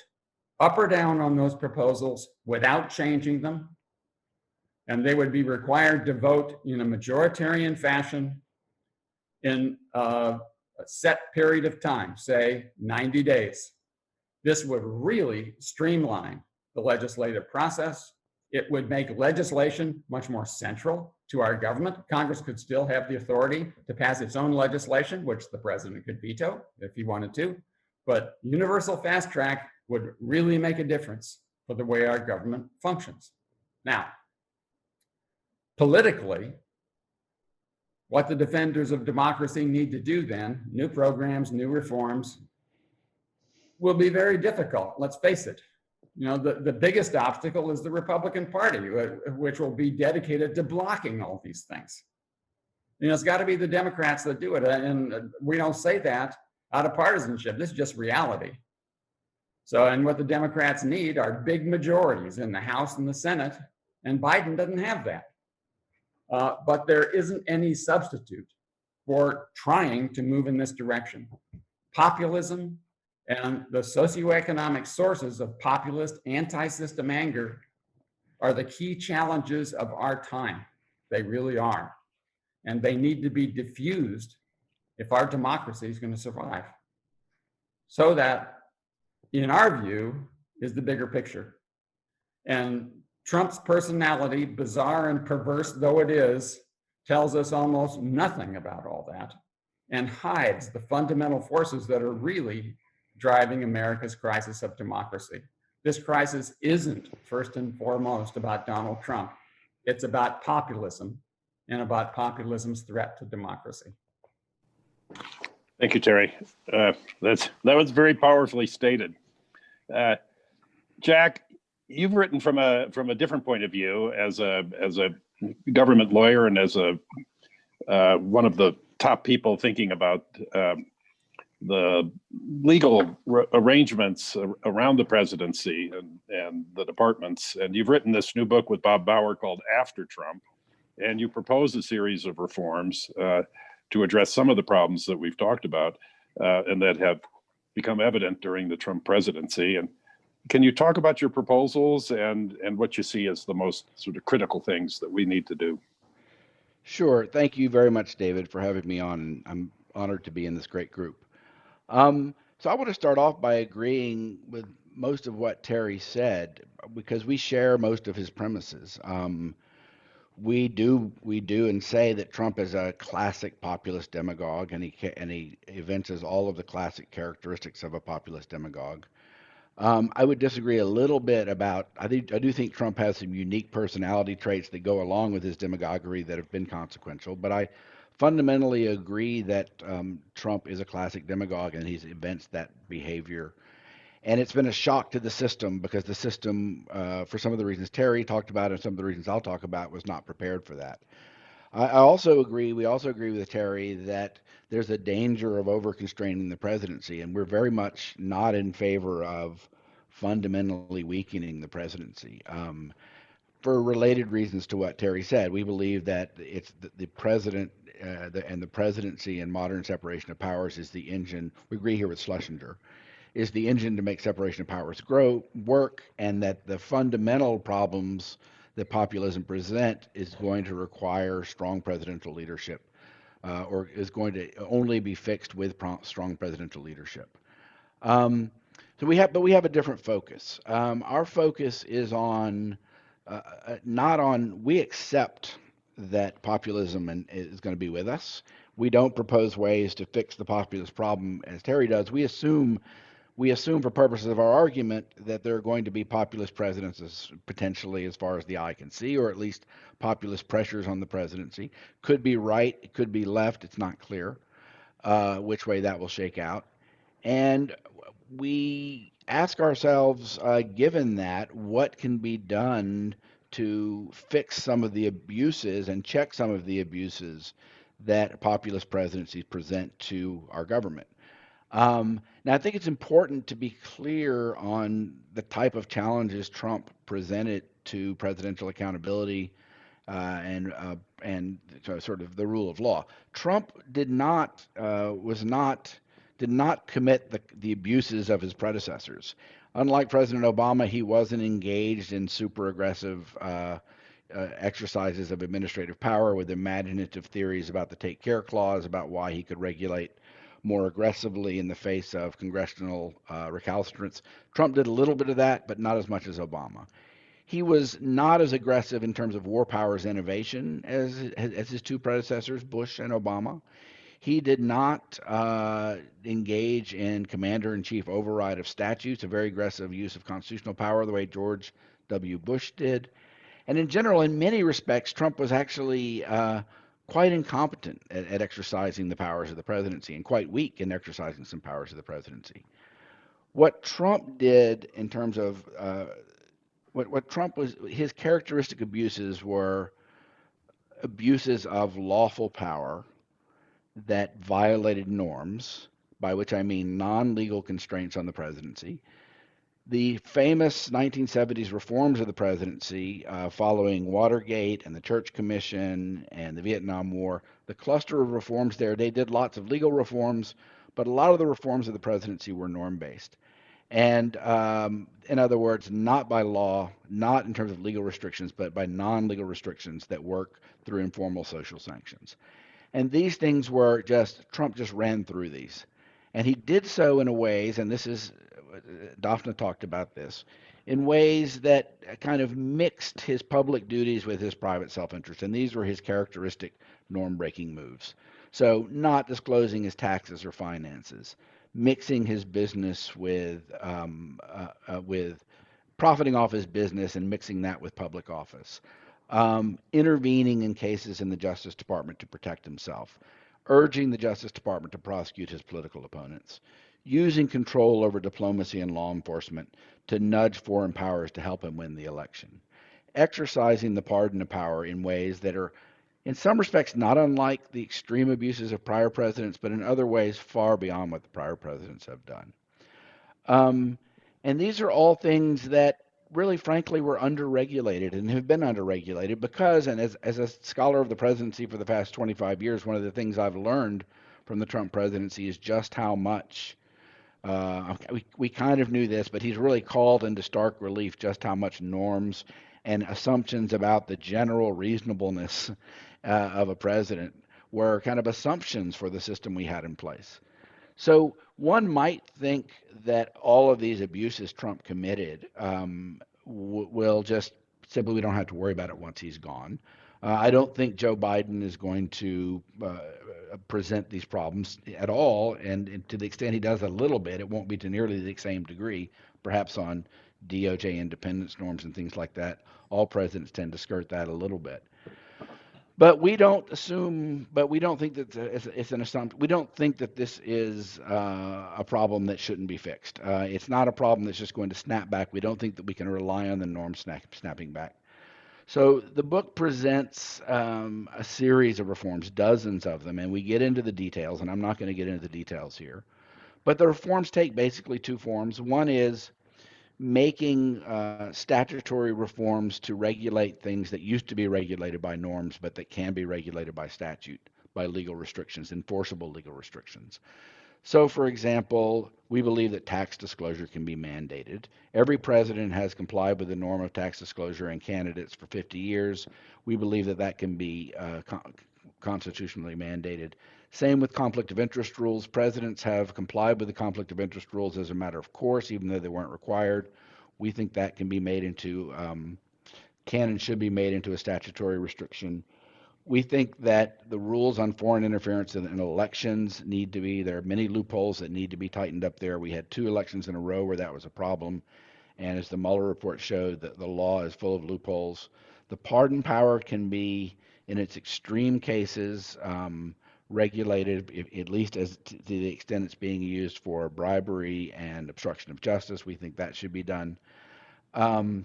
up or down on those proposals without changing them. And they would be required to vote in a majoritarian fashion in a set period of time, say 90 days. This would really streamline the legislative process. It would make legislation much more central to our government. Congress could still have the authority to pass its own legislation, which the president could veto if he wanted to. But universal fast track would really make a difference for the way our government functions. Now, politically, what the defenders of democracy need to do then, new programs, new reforms, will be very difficult, let's face it. The biggest obstacle is the Republican Party, which will be dedicated to blocking all these things. It's got to be the Democrats that do it. And we don't say that out of partisanship. This is just reality. So, and what the Democrats need are big majorities in the House and the Senate, and Biden doesn't have that. But there isn't any substitute for trying to move in this direction. Populism and the socioeconomic sources of populist anti-system anger are the key challenges of our time. They really are. And they need to be diffused if our democracy is going to survive. So that, in our view, is the bigger picture. And Trump's personality, bizarre and perverse though it is, tells us almost nothing about all that and hides the fundamental forces that are really driving America's crisis of democracy. This crisis isn't first and foremost about Donald Trump. It's about populism and about populism's threat to democracy. Thank you, Terry. That was very powerfully stated. Jack, you've written from a different point of view as a government lawyer and as one of the top people thinking about the legal arrangements around the presidency and the departments. And you've written this new book with Bob Bauer called After Trump, and you propose a series of reforms to address some of the problems that we've talked about and that have become evident during the Trump presidency. And can you talk about your proposals and what you see as the most sort of critical things that we need to do? Sure. Thank you very much, David, for having me on. I'm honored to be in this great group. So I want to start off by agreeing with most of what Terry said because we share most of his premises. We do and say that Trump is a classic populist demagogue, and he evinces all of the classic characteristics of a populist demagogue. I would disagree a little bit about. I do think Trump has some unique personality traits that go along with his demagoguery that have been consequential. But I fundamentally agree that Trump is a classic demagogue and he's evinced that behavior. And it's been a shock to the system because the system, for some of the reasons Terry talked about and some of the reasons I'll talk about, was not prepared for that. I also agree. We also agree with Terry that there's a danger of over-constraining the presidency, and we're very much not in favor of fundamentally weakening the presidency. For related reasons to what Terry said, we believe that it's the president and the presidency and modern separation of powers is the engine. We agree here with Schlesinger, is the engine to make separation of powers work, and that the fundamental problems that populism present is going to require strong presidential leadership, or is going to only be fixed with strong presidential leadership. So we have a different focus. Our focus is on not on. We accept that populism is going to be with us. We don't propose ways to fix the populist problem as Terry does. We assume for purposes of our argument that there are going to be populist presidents potentially as far as the eye can see, or at least populist pressures on the presidency. Could be right, it could be left, it's not clear which way that will shake out. And we ask ourselves, given that, what can be done to fix some of the abuses and check some of the abuses that populist presidencies present to our government. Now, I think it's important to be clear on the type of challenges Trump presented to presidential accountability and sort of the rule of law. Trump did not commit the abuses of his predecessors. Unlike President Obama, he wasn't engaged in super aggressive exercises of administrative power with imaginative theories about the Take Care Clause, about why he could regulate more aggressively in the face of congressional recalcitrance. Trump did a little bit of that, but not as much as Obama. He was not as aggressive in terms of war powers innovation as his two predecessors, Bush and Obama. He did not engage in commander-in-chief override of statutes, a very aggressive use of constitutional power, the way George W. Bush did. And in general, in many respects, Trump was actually quite incompetent at exercising the powers of the presidency and quite weak in exercising some powers of the presidency. What Trump did in terms of what Trump was, his characteristic abuses were abuses of lawful power that violated norms, by which I mean non-legal constraints on the presidency. The famous 1970s reforms of the presidency following Watergate and the Church Commission and the Vietnam War, the cluster of reforms there, they did lots of legal reforms, but a lot of the reforms of the presidency were norm-based. And in other words, not by law, not in terms of legal restrictions, but by non-legal restrictions that work through informal social sanctions. And these things were Trump just ran through these. And he did so in ways, and this is, Daphna talked about this, in ways that kind of mixed his public duties with his private self-interest. And these were his characteristic norm-breaking moves. So not disclosing his taxes or finances, mixing his business with profiting off his business and mixing that with public office, intervening in cases in the Justice Department to protect himself, urging the Justice Department to prosecute his political opponents, using control over diplomacy and law enforcement to nudge foreign powers to help him win the election, exercising the pardon of power in ways that are in some respects not unlike the extreme abuses of prior presidents, but in other ways far beyond what the prior presidents have done. And these are all things that really, frankly, were underregulated and have been underregulated because, and as a scholar of the presidency for the past 25 years, one of the things I've learned from the Trump presidency is just how much, we kind of knew this, but he's really called into stark relief just how much norms and assumptions about the general reasonableness of a president were kind of assumptions for the system we had in place. So one might think that all of these abuses Trump committed will just simply, we don't have to worry about it once he's gone. I don't think Joe Biden is going to present these problems at all, and to the extent he does a little bit, it won't be to nearly the same degree, perhaps on DOJ independence norms and things like that. All presidents tend to skirt that a little bit. But we don't assume, but we don't think that it's an assumption. We don't think that this is a problem that shouldn't be fixed. It's not a problem that's just going to snap back. We don't think that we can rely on the norm snapping back. So the book presents a series of reforms, dozens of them, and we get into the details, and I'm not going to get into the details here. But the reforms take basically two forms. One is making statutory reforms to regulate things that used to be regulated by norms, but that can be regulated by statute, by legal restrictions, enforceable legal restrictions. So, for example, we believe that tax disclosure can be mandated. Every president has complied with the norm of tax disclosure and candidates for 50 years. We believe that that can be constitutionally mandated. Same with conflict of interest rules. Presidents have complied with the conflict of interest rules as a matter of course, even though they weren't required. We think that can be made into, can and should be made into a statutory restriction. We think that the rules on foreign interference in elections need to be, there are many loopholes that need to be tightened up there. We had 2 elections in a row where that was a problem. And as the Mueller report showed, that the law is full of loopholes. The pardon power can be, in its extreme cases, regulated, at least as to the extent it's being used for bribery and obstruction of justice. We think that should be done. And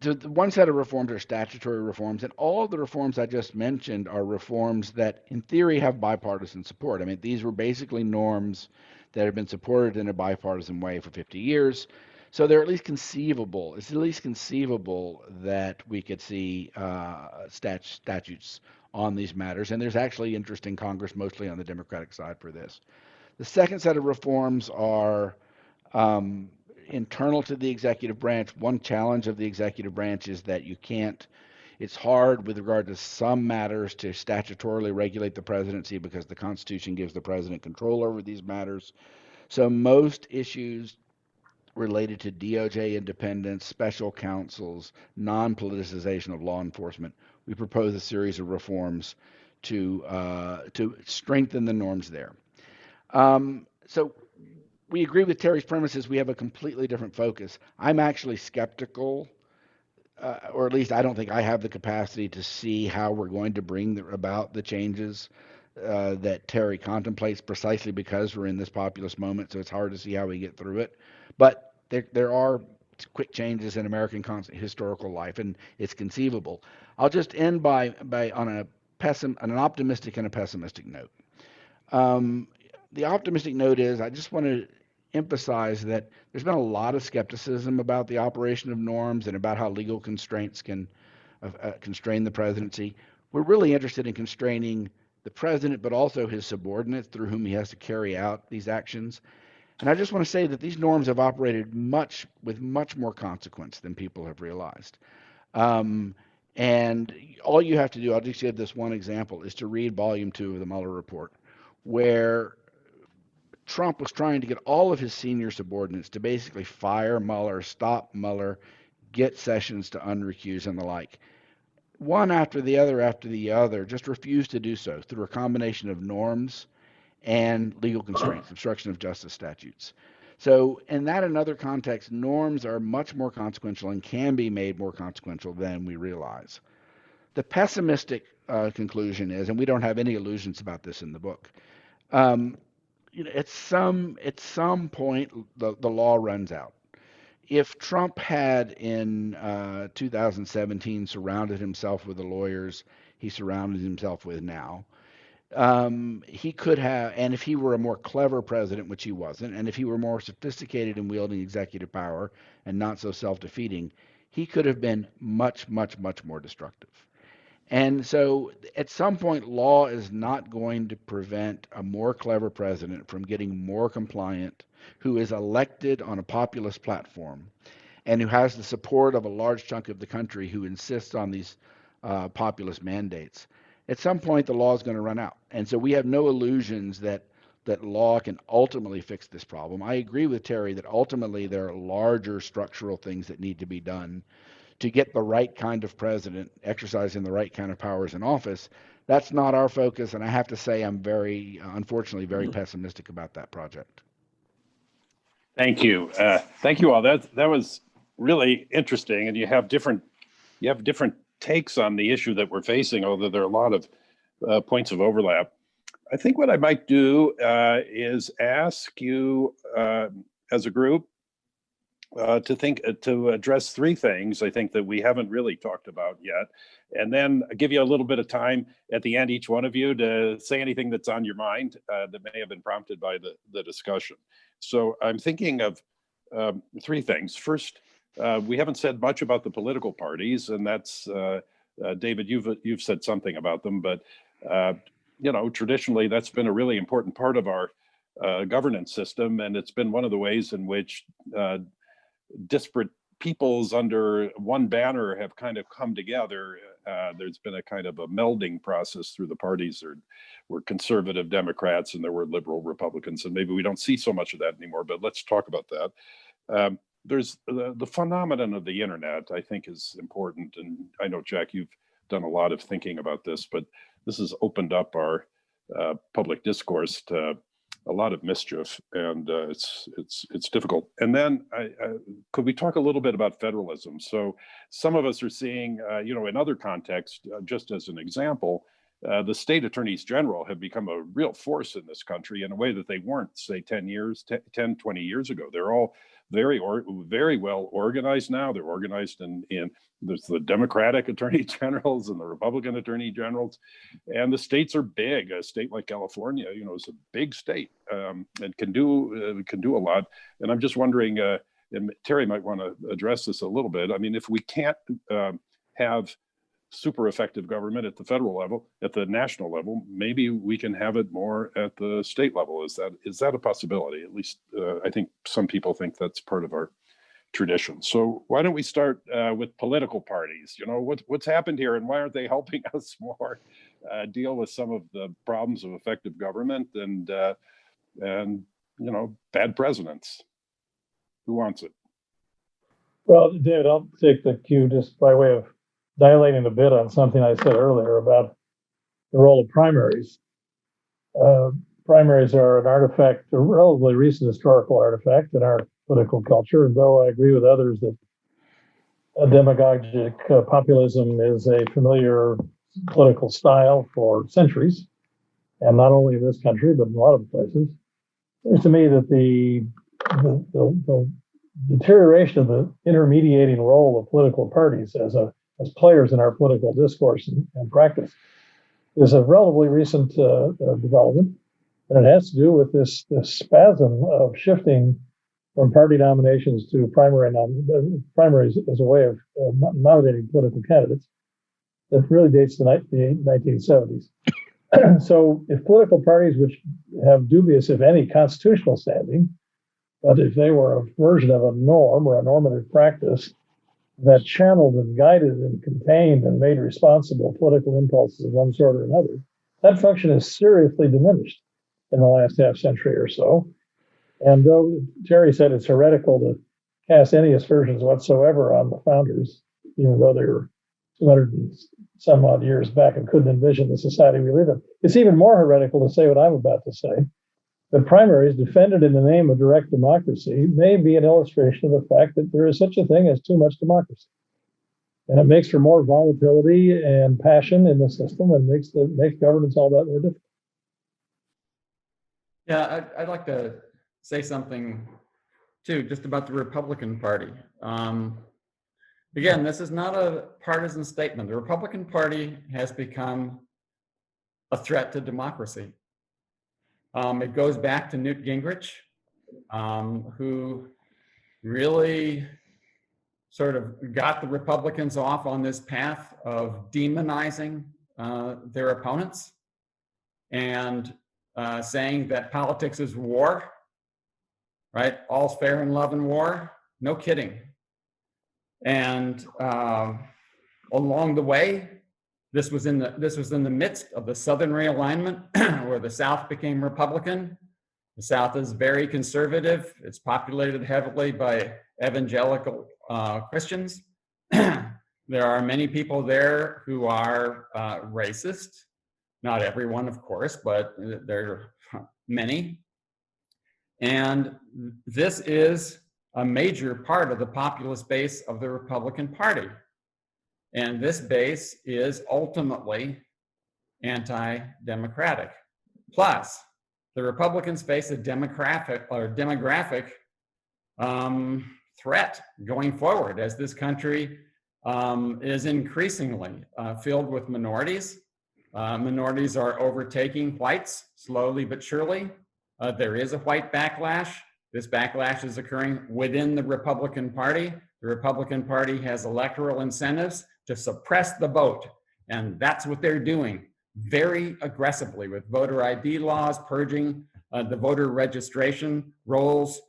the one set of reforms are statutory reforms, and all of the reforms I just mentioned are reforms that, in theory, have bipartisan support. I mean, these were basically norms that have been supported in a bipartisan way for 50 years. So they're at least conceivable. It's at least conceivable that we could see statutes on these matters, and there's actually interest in Congress, mostly on the Democratic side, for this. The second set of reforms are internal to the executive branch. One challenge of the executive branch is that you can't, it's hard with regard to some matters to statutorily regulate the presidency because the Constitution gives the president control over these matters. So most issues related to DOJ independence, special counsels, non-politicization of law enforcement, we propose a series of reforms to strengthen the norms there. So we agree with Terry's premises. We have a completely different focus. I'm actually skeptical, or at least I don't think I have the capacity to see how we're going to bring about the changes that Terry contemplates, precisely because we're in this populist moment, so it's hard to see how we get through it. But there are quick changes in American historical life, and it's conceivable. I'll just end by on an optimistic and a pessimistic note. The optimistic note is I just want to emphasize that there's been a lot of skepticism about the operation of norms and about how legal constraints can constrain the presidency. We're really interested in constraining the president, but also his subordinates through whom he has to carry out these actions. And I just want to say that these norms have operated with much more consequence than people have realized. And all you have to do, I'll just give this one example, is to read volume 2 of the Mueller report, where Trump was trying to get all of his senior subordinates to basically fire Mueller, stop Mueller, get Sessions to unrecuse and the like. One after the other, just refused to do so through a combination of norms and legal constraints, obstruction of justice statutes. So in that and other contexts, norms are much more consequential and can be made more consequential than we realize. The pessimistic conclusion is, and we don't have any illusions about this in the book, at some point the law runs out. if Trump had in 2017 surrounded himself with the lawyers he surrounded himself with now, he could have, and if he were a more clever president, which he wasn't, and if he were more sophisticated in wielding executive power and not so self-defeating, he could have been much, much, much more destructive. And so at some point, law is not going to prevent a more clever president from getting more compliant, who is elected on a populist platform and who has the support of a large chunk of the country who insists on these populist mandates. At some point, the law is going to run out. And so we have no illusions that law can ultimately fix this problem. I agree with Terry that ultimately there are larger structural things that need to be done to get the right kind of president exercising the right kind of powers in office. That's not our focus, and I have to say I'm unfortunately, very pessimistic about that project. Thank you. Thank you all. That was really interesting, and you have different takes on the issue that we're facing, although there are a lot of points of overlap. I think what I might do is ask you as a group to address three things I think that we haven't really talked about yet, and then give you a little bit of time at the end, each one of you, to say anything that's on your mind that may have been prompted by the discussion. So I'm thinking of three things. First, we haven't said much about the political parties, and that's David, you've said something about them, but traditionally that's been a really important part of our governance system, and it's been one of the ways in which disparate peoples under one banner have kind of come together. There's been a kind of a melding process through the parties. There were conservative Democrats and there were liberal Republicans, and maybe we don't see so much of that anymore, but let's talk about that. There's the phenomenon of the internet, I think, is important. And I know, Jack, you've done a lot of thinking about this, but this has opened up our public discourse to a lot of mischief, and it's difficult. And then could we talk a little bit about federalism? So some of us are seeing, in other contexts, just as an example, the state attorneys general have become a real force in this country in a way that they weren't, say, 10, 20 years ago. They're all very well organized now. They're organized in there's the Democratic attorney generals and the Republican attorney generals, and the states are big. A state like California, is a big state and can do a lot. And I'm just wondering, and Terry might want to address this a little bit. I mean, if we can't have super effective government at the federal level, at the national level, maybe we can have it more at the state level. Is that a possibility? At least I think some people think that's part of our tradition. So why don't we start with political parties? What's happened here, and why aren't they helping us more deal with some of the problems of effective government and bad presidents? Who wants it? Well, David, I'll take the cue just by way of dilating a bit on something I said earlier about the role of primaries. Primaries are an artifact, a relatively recent historical artifact in our political culture. And though I agree with others that demagogic populism is a familiar political style for centuries, and not only in this country, but in a lot of places, it seems to me that the deterioration of the intermediating role of political parties as players in our political discourse and practice is a relatively recent development, and it has to do with this spasm of shifting from party nominations to primaries as a way of nominating political candidates that really dates to the 1970s. So if political parties, which have dubious, if any, constitutional standing, but if they were a version of a norm or a normative practice that channeled and guided and contained and made responsible political impulses of one sort or another, that function is seriously diminished in the last half century or so. And though Terry said it's heretical to cast any aspersions whatsoever on the founders, even though they were 200 and some odd years back and couldn't envision the society we live in, it's even more heretical to say what I'm about to say. The primaries defended in the name of direct democracy may be an illustration of the fact that there is such a thing as too much democracy. And it makes for more volatility and passion in the system and makes governance all that more difficult. Yeah, I'd like to say something too, just about the Republican Party. Again, this is not a partisan statement. The Republican Party has become a threat to democracy. It goes back to Newt Gingrich, who really sort of got the Republicans off on this path of demonizing their opponents and saying that politics is war, right? All's fair in love and war. No kidding. And along the way, this was in the midst of the Southern realignment, where the South became Republican. The South is very conservative. It's populated heavily by evangelical Christians. There are many people there who are racist. Not everyone, of course, but there are many. And this is a major part of the populist base of the Republican Party. And this base is ultimately anti-democratic. Plus, the Republicans face a demographic threat going forward, as this country is increasingly filled with minorities. Minorities are overtaking whites slowly but surely. There is a white backlash. This backlash is occurring within the Republican Party. The Republican Party has electoral incentives to suppress the vote, and that's what they're doing very aggressively with voter ID laws, purging the voter registration rolls,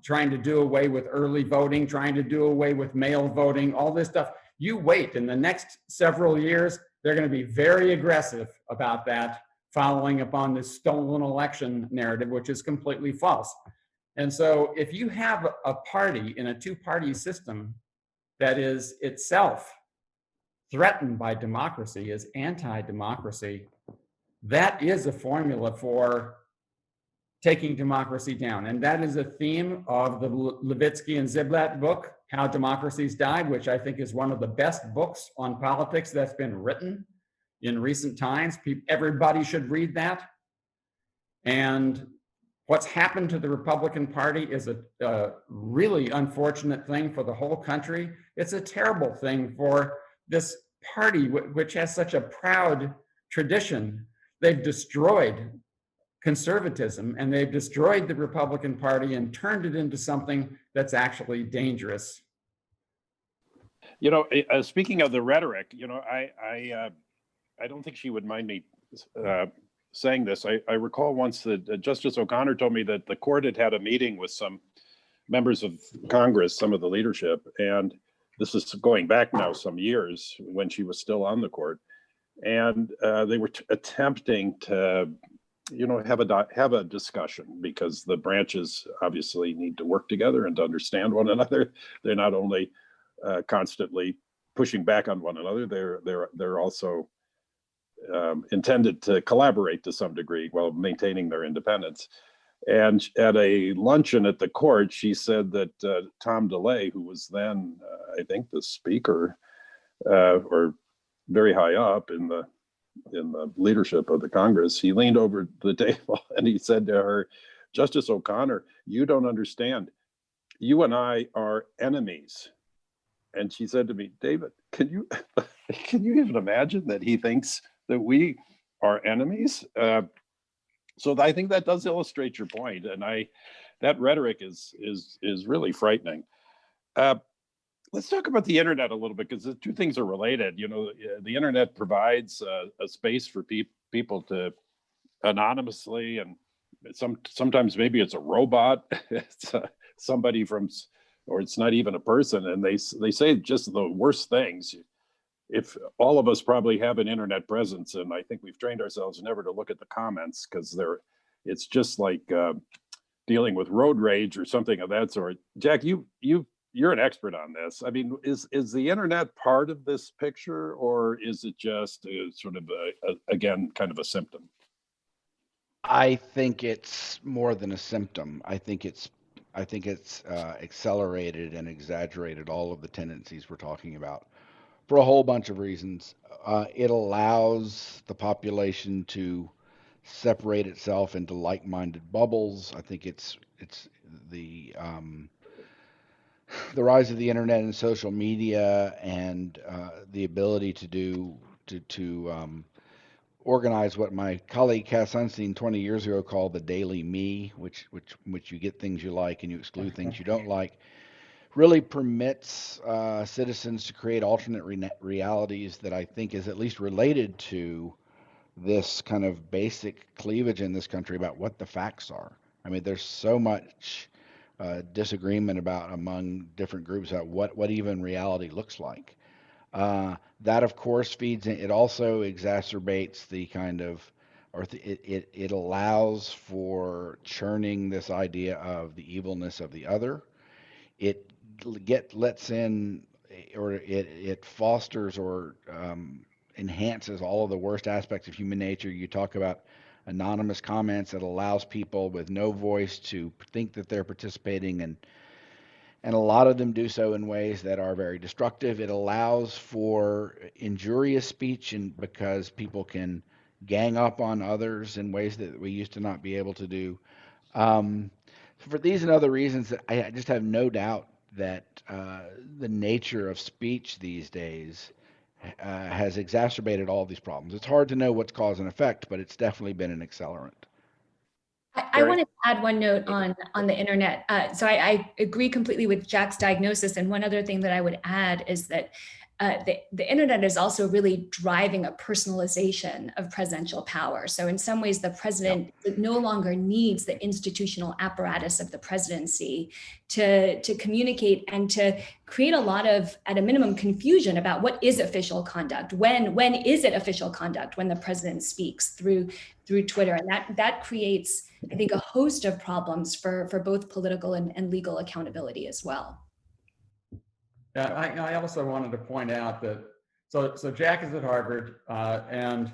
trying to do away with early voting, trying to do away with mail voting, all this stuff. You wait, in the next several years, they're going to be very aggressive about that, following upon this stolen election narrative, which is completely false. And so if you have a party in a two-party system that is itself threatened by democracy, is anti-democracy, that is a formula for taking democracy down. And that is a theme of the Levitsky and Ziblatt book, How Democracies Died, which I think is one of the best books on politics that's been written in recent times. Everybody should read that. And what's happened to the Republican Party is a really unfortunate thing for the whole country. It's a terrible thing for this party, which has such a proud tradition. They've destroyed conservatism, and they've destroyed the Republican Party and turned it into something that's actually dangerous. You know, speaking of the rhetoric, you know, I don't think she would mind me saying this. I recall once that Justice O'Connor told me that the court had a meeting with some members of Congress, some of the leadership, and this is going back now some years when she was still on the court, and they were attempting to, you know, have a discussion, because the branches obviously need to work together and to understand one another. They're not only constantly pushing back on one another, they're also intended to collaborate to some degree while maintaining their independence. And at a luncheon at the court, she said that Tom DeLay, who was then, I think, the speaker, or very high up in the leadership of the Congress, he leaned over the table and he said to her, "Justice O'Connor, you don't understand. You and I are enemies." And she said to me, "David, can you even imagine that he thinks that we are enemies?" So I think that does illustrate your point, and that rhetoric is really frightening. Let's talk about the internet a little bit, because the two things are related. You know, the internet provides a space for people to anonymously, and sometimes maybe it's a robot, it's somebody from, or it's not even a person, and they say just the worst things. If all of us probably have an internet presence, and I think we've trained ourselves never to look at the comments, because it's just like dealing with road rage or something of that sort. Jack, you're an expert on this. I mean, is the internet part of this picture, or is it just sort of again kind of a symptom? I think it's more than a symptom. I think it's accelerated and exaggerated all of the tendencies we're talking about, for a whole bunch of reasons. It allows the population to separate itself into like-minded bubbles. I think it's the rise of the internet and social media, and the ability to organize what my colleague Cass Sunstein 20 years ago called the daily me, which you get things you like and you exclude things you don't like, really permits citizens to create alternate realities that I think is at least related to this kind of basic cleavage in this country about what the facts are. I mean, there's so much disagreement among different groups about what even reality looks like. That, of course, feeds in. It also exacerbates the kind of, it allows for churning this idea of the evilness of the other. It lets in, or it fosters or enhances all of the worst aspects of human nature. You talk about anonymous comments that allows people with no voice to think that they're participating, and a lot of them do so in ways that are very destructive. It allows for injurious speech, and because people can gang up on others in ways that we used to not be able to do. For these and other reasons, I just have no doubt that the nature of speech these days has exacerbated all these problems. It's hard to know what's cause and effect, but it's definitely been an accelerant. I wanted to add one note on the internet. So I agree completely with Jack's diagnosis. And one other thing that I would add is that the internet is also really driving a personalization of presidential power. So in some ways, the president no longer needs the institutional apparatus of the presidency to communicate and to create a lot of, at a minimum, confusion about what is official conduct. When is it official conduct when the president speaks through Twitter? And that creates, I think, a host of problems for both political and legal accountability as well. Yeah, I also wanted to point out that, so Jack is at Harvard, and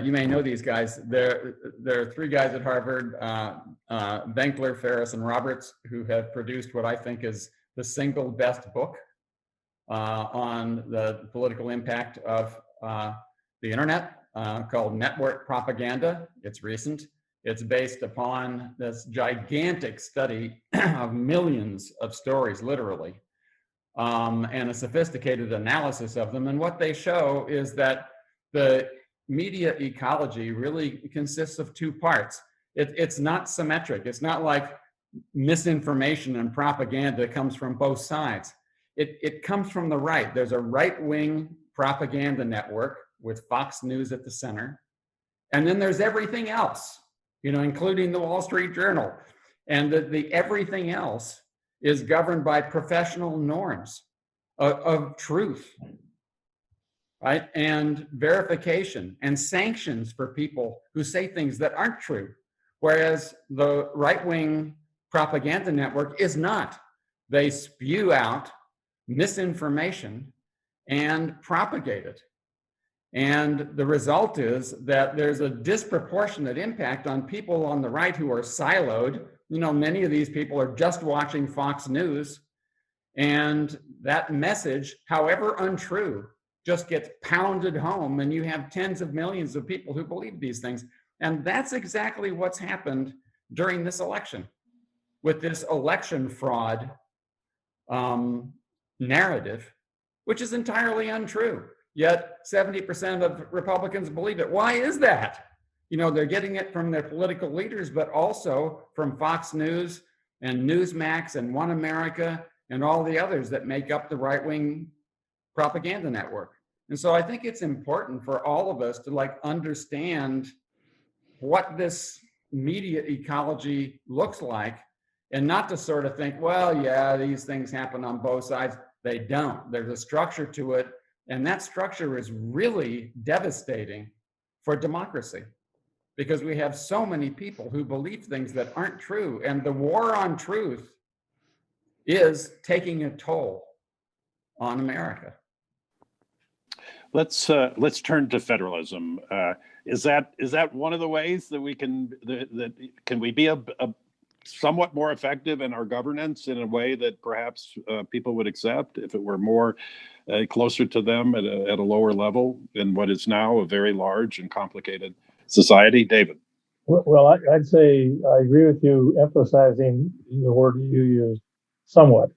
you may know these guys. There are three guys at Harvard, Benkler, Ferris, and Roberts, who have produced what I think is the single best book on the political impact of the internet, called Network Propaganda. It's recent. It's based upon this gigantic study of millions of stories, literally, and a sophisticated analysis of them. And what they show is that the media ecology really consists of two parts. It's not symmetric. It's not like misinformation and propaganda comes from both sides. It comes from the right. There's a right-wing propaganda network with Fox News at the center. And then there's everything else, including the Wall Street Journal. And the everything else is governed by professional norms of truth, right? And verification and sanctions for people who say things that aren't true. Whereas the right-wing propaganda network is not. They spew out misinformation and propagate it. And the result is that there's a disproportionate impact on people on the right who are siloed. Many of these people are just watching Fox News, and that message, however untrue, just gets pounded home, and you have tens of millions of people who believe these things. And that's exactly what's happened during this election, with this election fraud narrative, which is entirely untrue. Yet 70% of Republicans believe it. Why is that? They're getting it from their political leaders, but also from Fox News and Newsmax and One America and all the others that make up the right-wing propaganda network. And so I think it's important for all of us to understand what this media ecology looks like, and not to sort of think, well, yeah, these things happen on both sides. They don't. There's a structure to it. And that structure is really devastating for democracy, because we have so many people who believe things that aren't true. And the war on truth is taking a toll on America. Let's turn to federalism. Is that one of the ways that we can we be a somewhat more effective in our governance in a way that perhaps people would accept if it were more closer to them at a lower level in what is now a very large and complicated society? David. Well, I'd say I agree with you emphasizing the word you used, somewhat.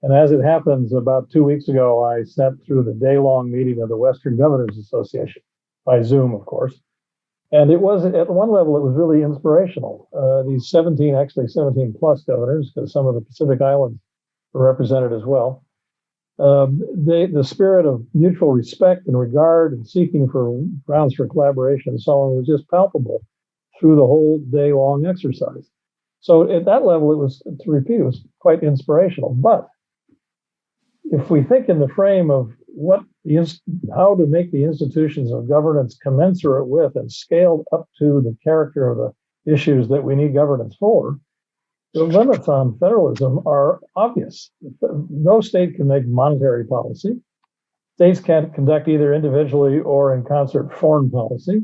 And as it happens, about 2 weeks ago, I sat through the day-long meeting of the Western Governors Association by Zoom, of course. And it was, at one level, it was really inspirational. These 17, actually 17 plus governors, because some of the Pacific Islands were represented as well. The spirit of mutual respect and regard and seeking for grounds for collaboration and so on was just palpable through the whole day long exercise. So at that level, it was, to repeat, it was quite inspirational. But if we think in the frame of how to make the institutions of governance commensurate with and scaled up to the character of the issues that we need governance for, the limits on federalism are obvious. No state can make monetary policy. States can't conduct either individually or in concert foreign policy.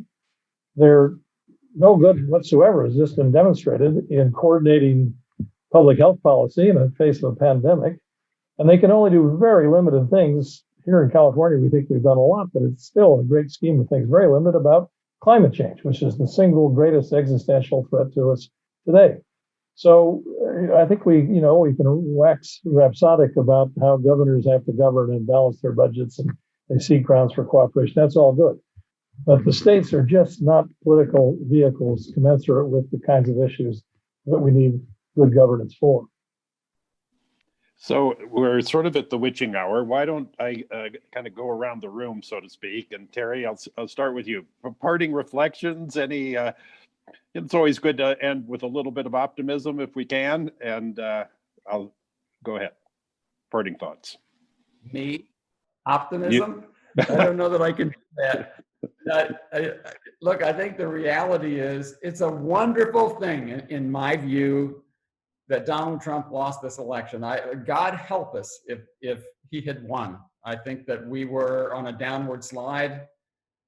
They're no good whatsoever, has just been demonstrated in coordinating public health policy in the face of a pandemic. And they can only do very limited things. Here in California, we think we've done a lot, but it's still, in a great scheme of things, very limited about climate change, which is the single greatest existential threat to us today. So I think we can wax rhapsodic about how governors have to govern and balance their budgets and they seek grounds for cooperation. That's all good. But the states are just not political vehicles commensurate with the kinds of issues that we need good governance for. So we're sort of at the witching hour. Why don't I kind of go around the room, so to speak? And Terry, I'll start with you. Parting reflections, any, it's always good to end with a little bit of optimism if we can. And I'll go ahead. Parting thoughts. Me? Optimism? I don't know that I can do that. Look, I think the reality is it's a wonderful thing, in my view, that Donald Trump lost this election. God help us if he had won. I think that we were on a downward slide.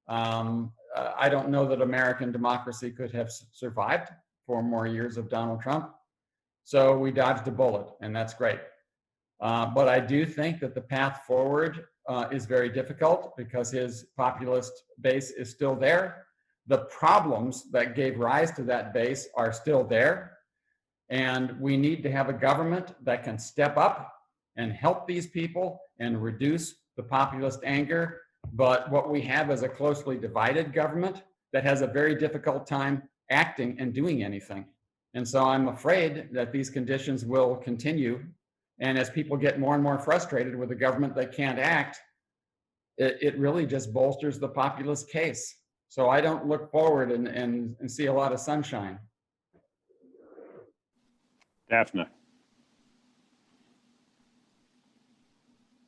I don't know that American democracy could have survived 4 more years of Donald Trump. So we dodged a bullet, and that's great. But I do think that the path forward is very difficult because his populist base is still there. The problems that gave rise to that base are still there. And we need to have a government that can step up and help these people and reduce the populist anger. But what we have is a closely divided government that has a very difficult time acting and doing anything. And so I'm afraid that these conditions will continue. And as people get more and more frustrated with a government that can't act, it really just bolsters the populist case. So I don't look forward and see a lot of sunshine. Daphna.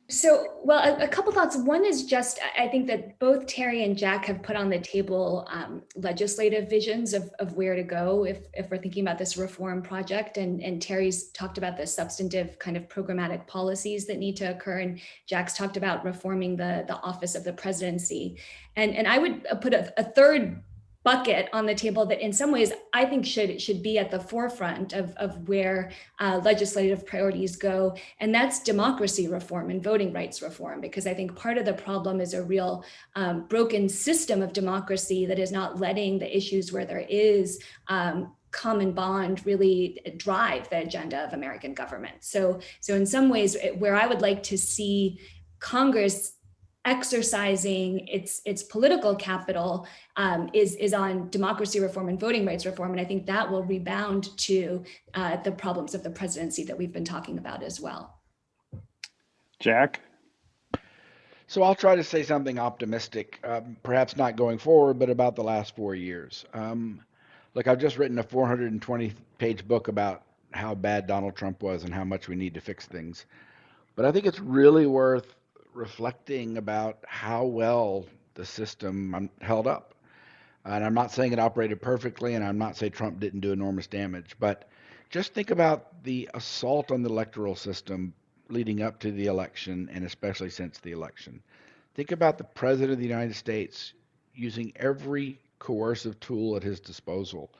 So, well, a couple thoughts. One is just, I think that both Terry and Jack have put on the table legislative visions of where to go if we're thinking about this reform project. And Terry's talked about the substantive kind of programmatic policies that need to occur. And Jack's talked about reforming the office of the presidency. And I would put a third bucket on the table that in some ways I think should be at the forefront of where legislative priorities go. And that's democracy reform and voting rights reform, because I think part of the problem is a real broken system of democracy that is not letting the issues where there is common bond really drive the agenda of American government. So in some ways, where I would like to see Congress exercising its political capital is on democracy reform and voting rights reform. And I think that will rebound to the problems of the presidency that we've been talking about as well. Jack? So I'll try to say something optimistic, perhaps not going forward, but about the last 4 years. Look, I've just written a 420-page book about how bad Donald Trump was and how much we need to fix things. But I think it's really worth reflecting about how well the system held up. And I'm not saying it operated perfectly, and I'm not saying Trump didn't do enormous damage, but just think about the assault on the electoral system leading up to the election, and especially since the election. Think about the President of the United States using every coercive tool at his disposal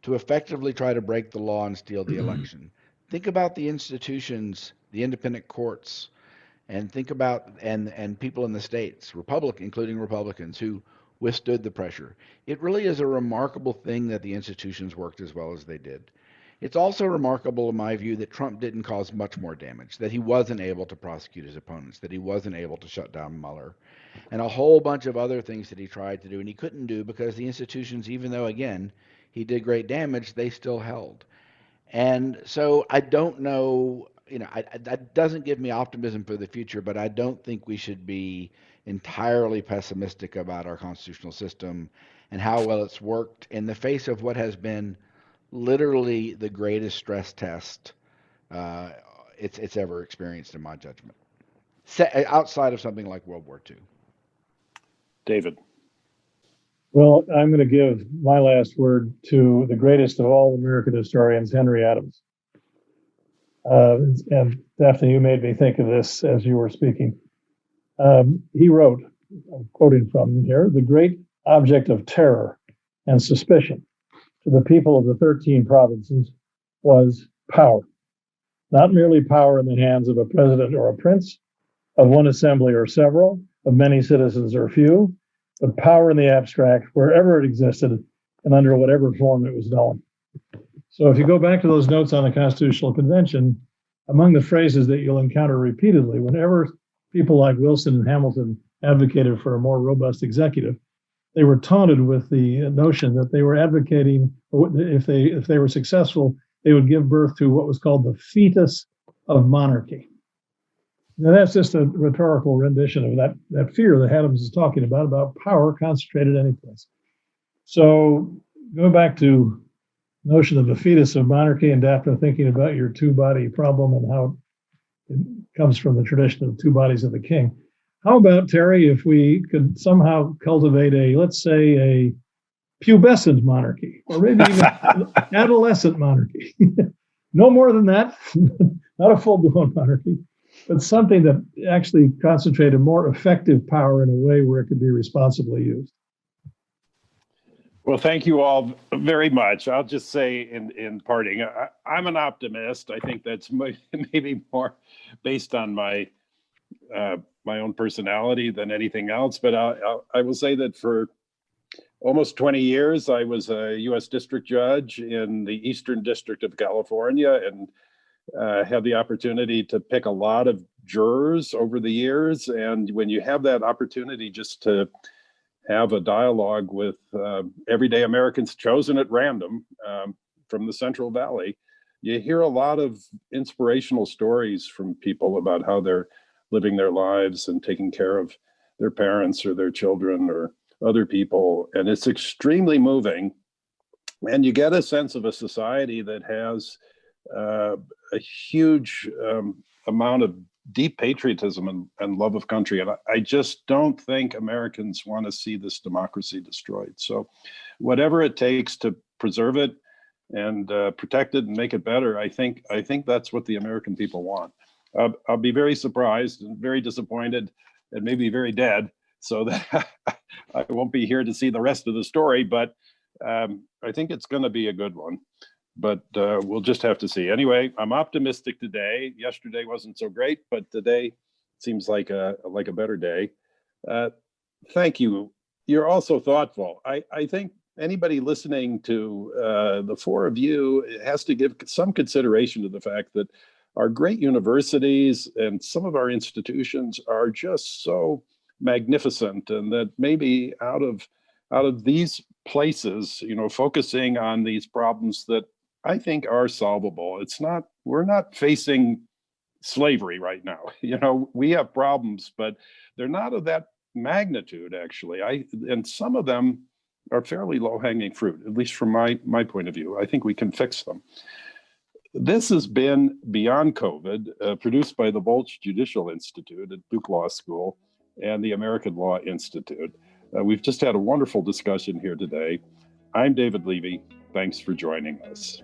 to effectively try to break the law and steal the election. Think about the institutions, the independent courts, and think about and people in the states, including Republicans, who withstood the pressure. It really is a remarkable thing that the institutions worked as well as they did. It's also remarkable, in my view, that Trump didn't cause much more damage, that he wasn't able to prosecute his opponents, that he wasn't able to shut down Mueller, and a whole bunch of other things that he tried to do and he couldn't do because the institutions, even though, again, he did great damage, they still held. And so I don't know, that doesn't give me optimism for the future, but I don't think we should be entirely pessimistic about our constitutional system and how well it's worked in the face of what has been literally the greatest stress test it's ever experienced, in my judgment, outside of something like World War II. David. Well, I'm going to give my last word to the greatest of all American historians, Henry Adams. And Daphne, you made me think of this as you were speaking. He wrote, I'm quoting from him here, the great object of terror and suspicion to the people of the 13 provinces was power. Not merely power in the hands of a president or a prince, of one assembly or several, of many citizens or few, but power in the abstract, wherever it existed and under whatever form it was known. So if you go back to those notes on the Constitutional Convention, among the phrases that you'll encounter repeatedly, whenever people like Wilson and Hamilton advocated for a more robust executive, they were taunted with the notion that they were advocating, or if they were successful, they would give birth to what was called the fetus of monarchy. Now, that's just a rhetorical rendition of that fear that Adams is talking about power concentrated any place. So go back to notion of the fetus of monarchy, and Daphne, thinking about your two-body problem and how it comes from the tradition of two bodies of the king. How about, Terry, if we could somehow cultivate let's say a pubescent monarchy, or maybe even adolescent monarchy? No more than that, not a full-blown monarchy, but something that actually concentrated more effective power in a way where it could be responsibly used. Well, thank you all very much. I'll just say in parting, I'm an optimist. I think that's maybe more based on my own personality than anything else. But I will say that for almost 20 years, I was a U.S. district judge in the Eastern District of California, and had the opportunity to pick a lot of jurors over the years. And when you have that opportunity just to have a dialogue with everyday Americans chosen at random from the Central Valley, you hear a lot of inspirational stories from people about how they're living their lives and taking care of their parents or their children or other people. And it's extremely moving. And you get a sense of a society that has a huge amount of deep patriotism and love of country. And I just don't think Americans want to see this democracy destroyed. So whatever it takes to preserve it and protect it and make it better, I think that's what the American people want. I'll be very surprised and very disappointed and maybe very dead, so that I won't be here to see the rest of the story, but I think it's going to be a good one. But we'll just have to see. Anyway, I'm optimistic today. Yesterday wasn't so great, but today seems like a better day. Thank you. You're also thoughtful. I think anybody listening to the four of you has to give some consideration to the fact that our great universities and some of our institutions are just so magnificent, and that maybe out of these places, focusing on these problems that I think are solvable. We're not facing slavery right now. We have problems, but they're not of that magnitude, actually. And some of them are fairly low-hanging fruit, at least from my point of view. I think we can fix them. This has been Beyond COVID, produced by the Bolch Judicial Institute at Duke Law School and the American Law Institute. We've just had a wonderful discussion here today. I'm David Levy. Thanks for joining us.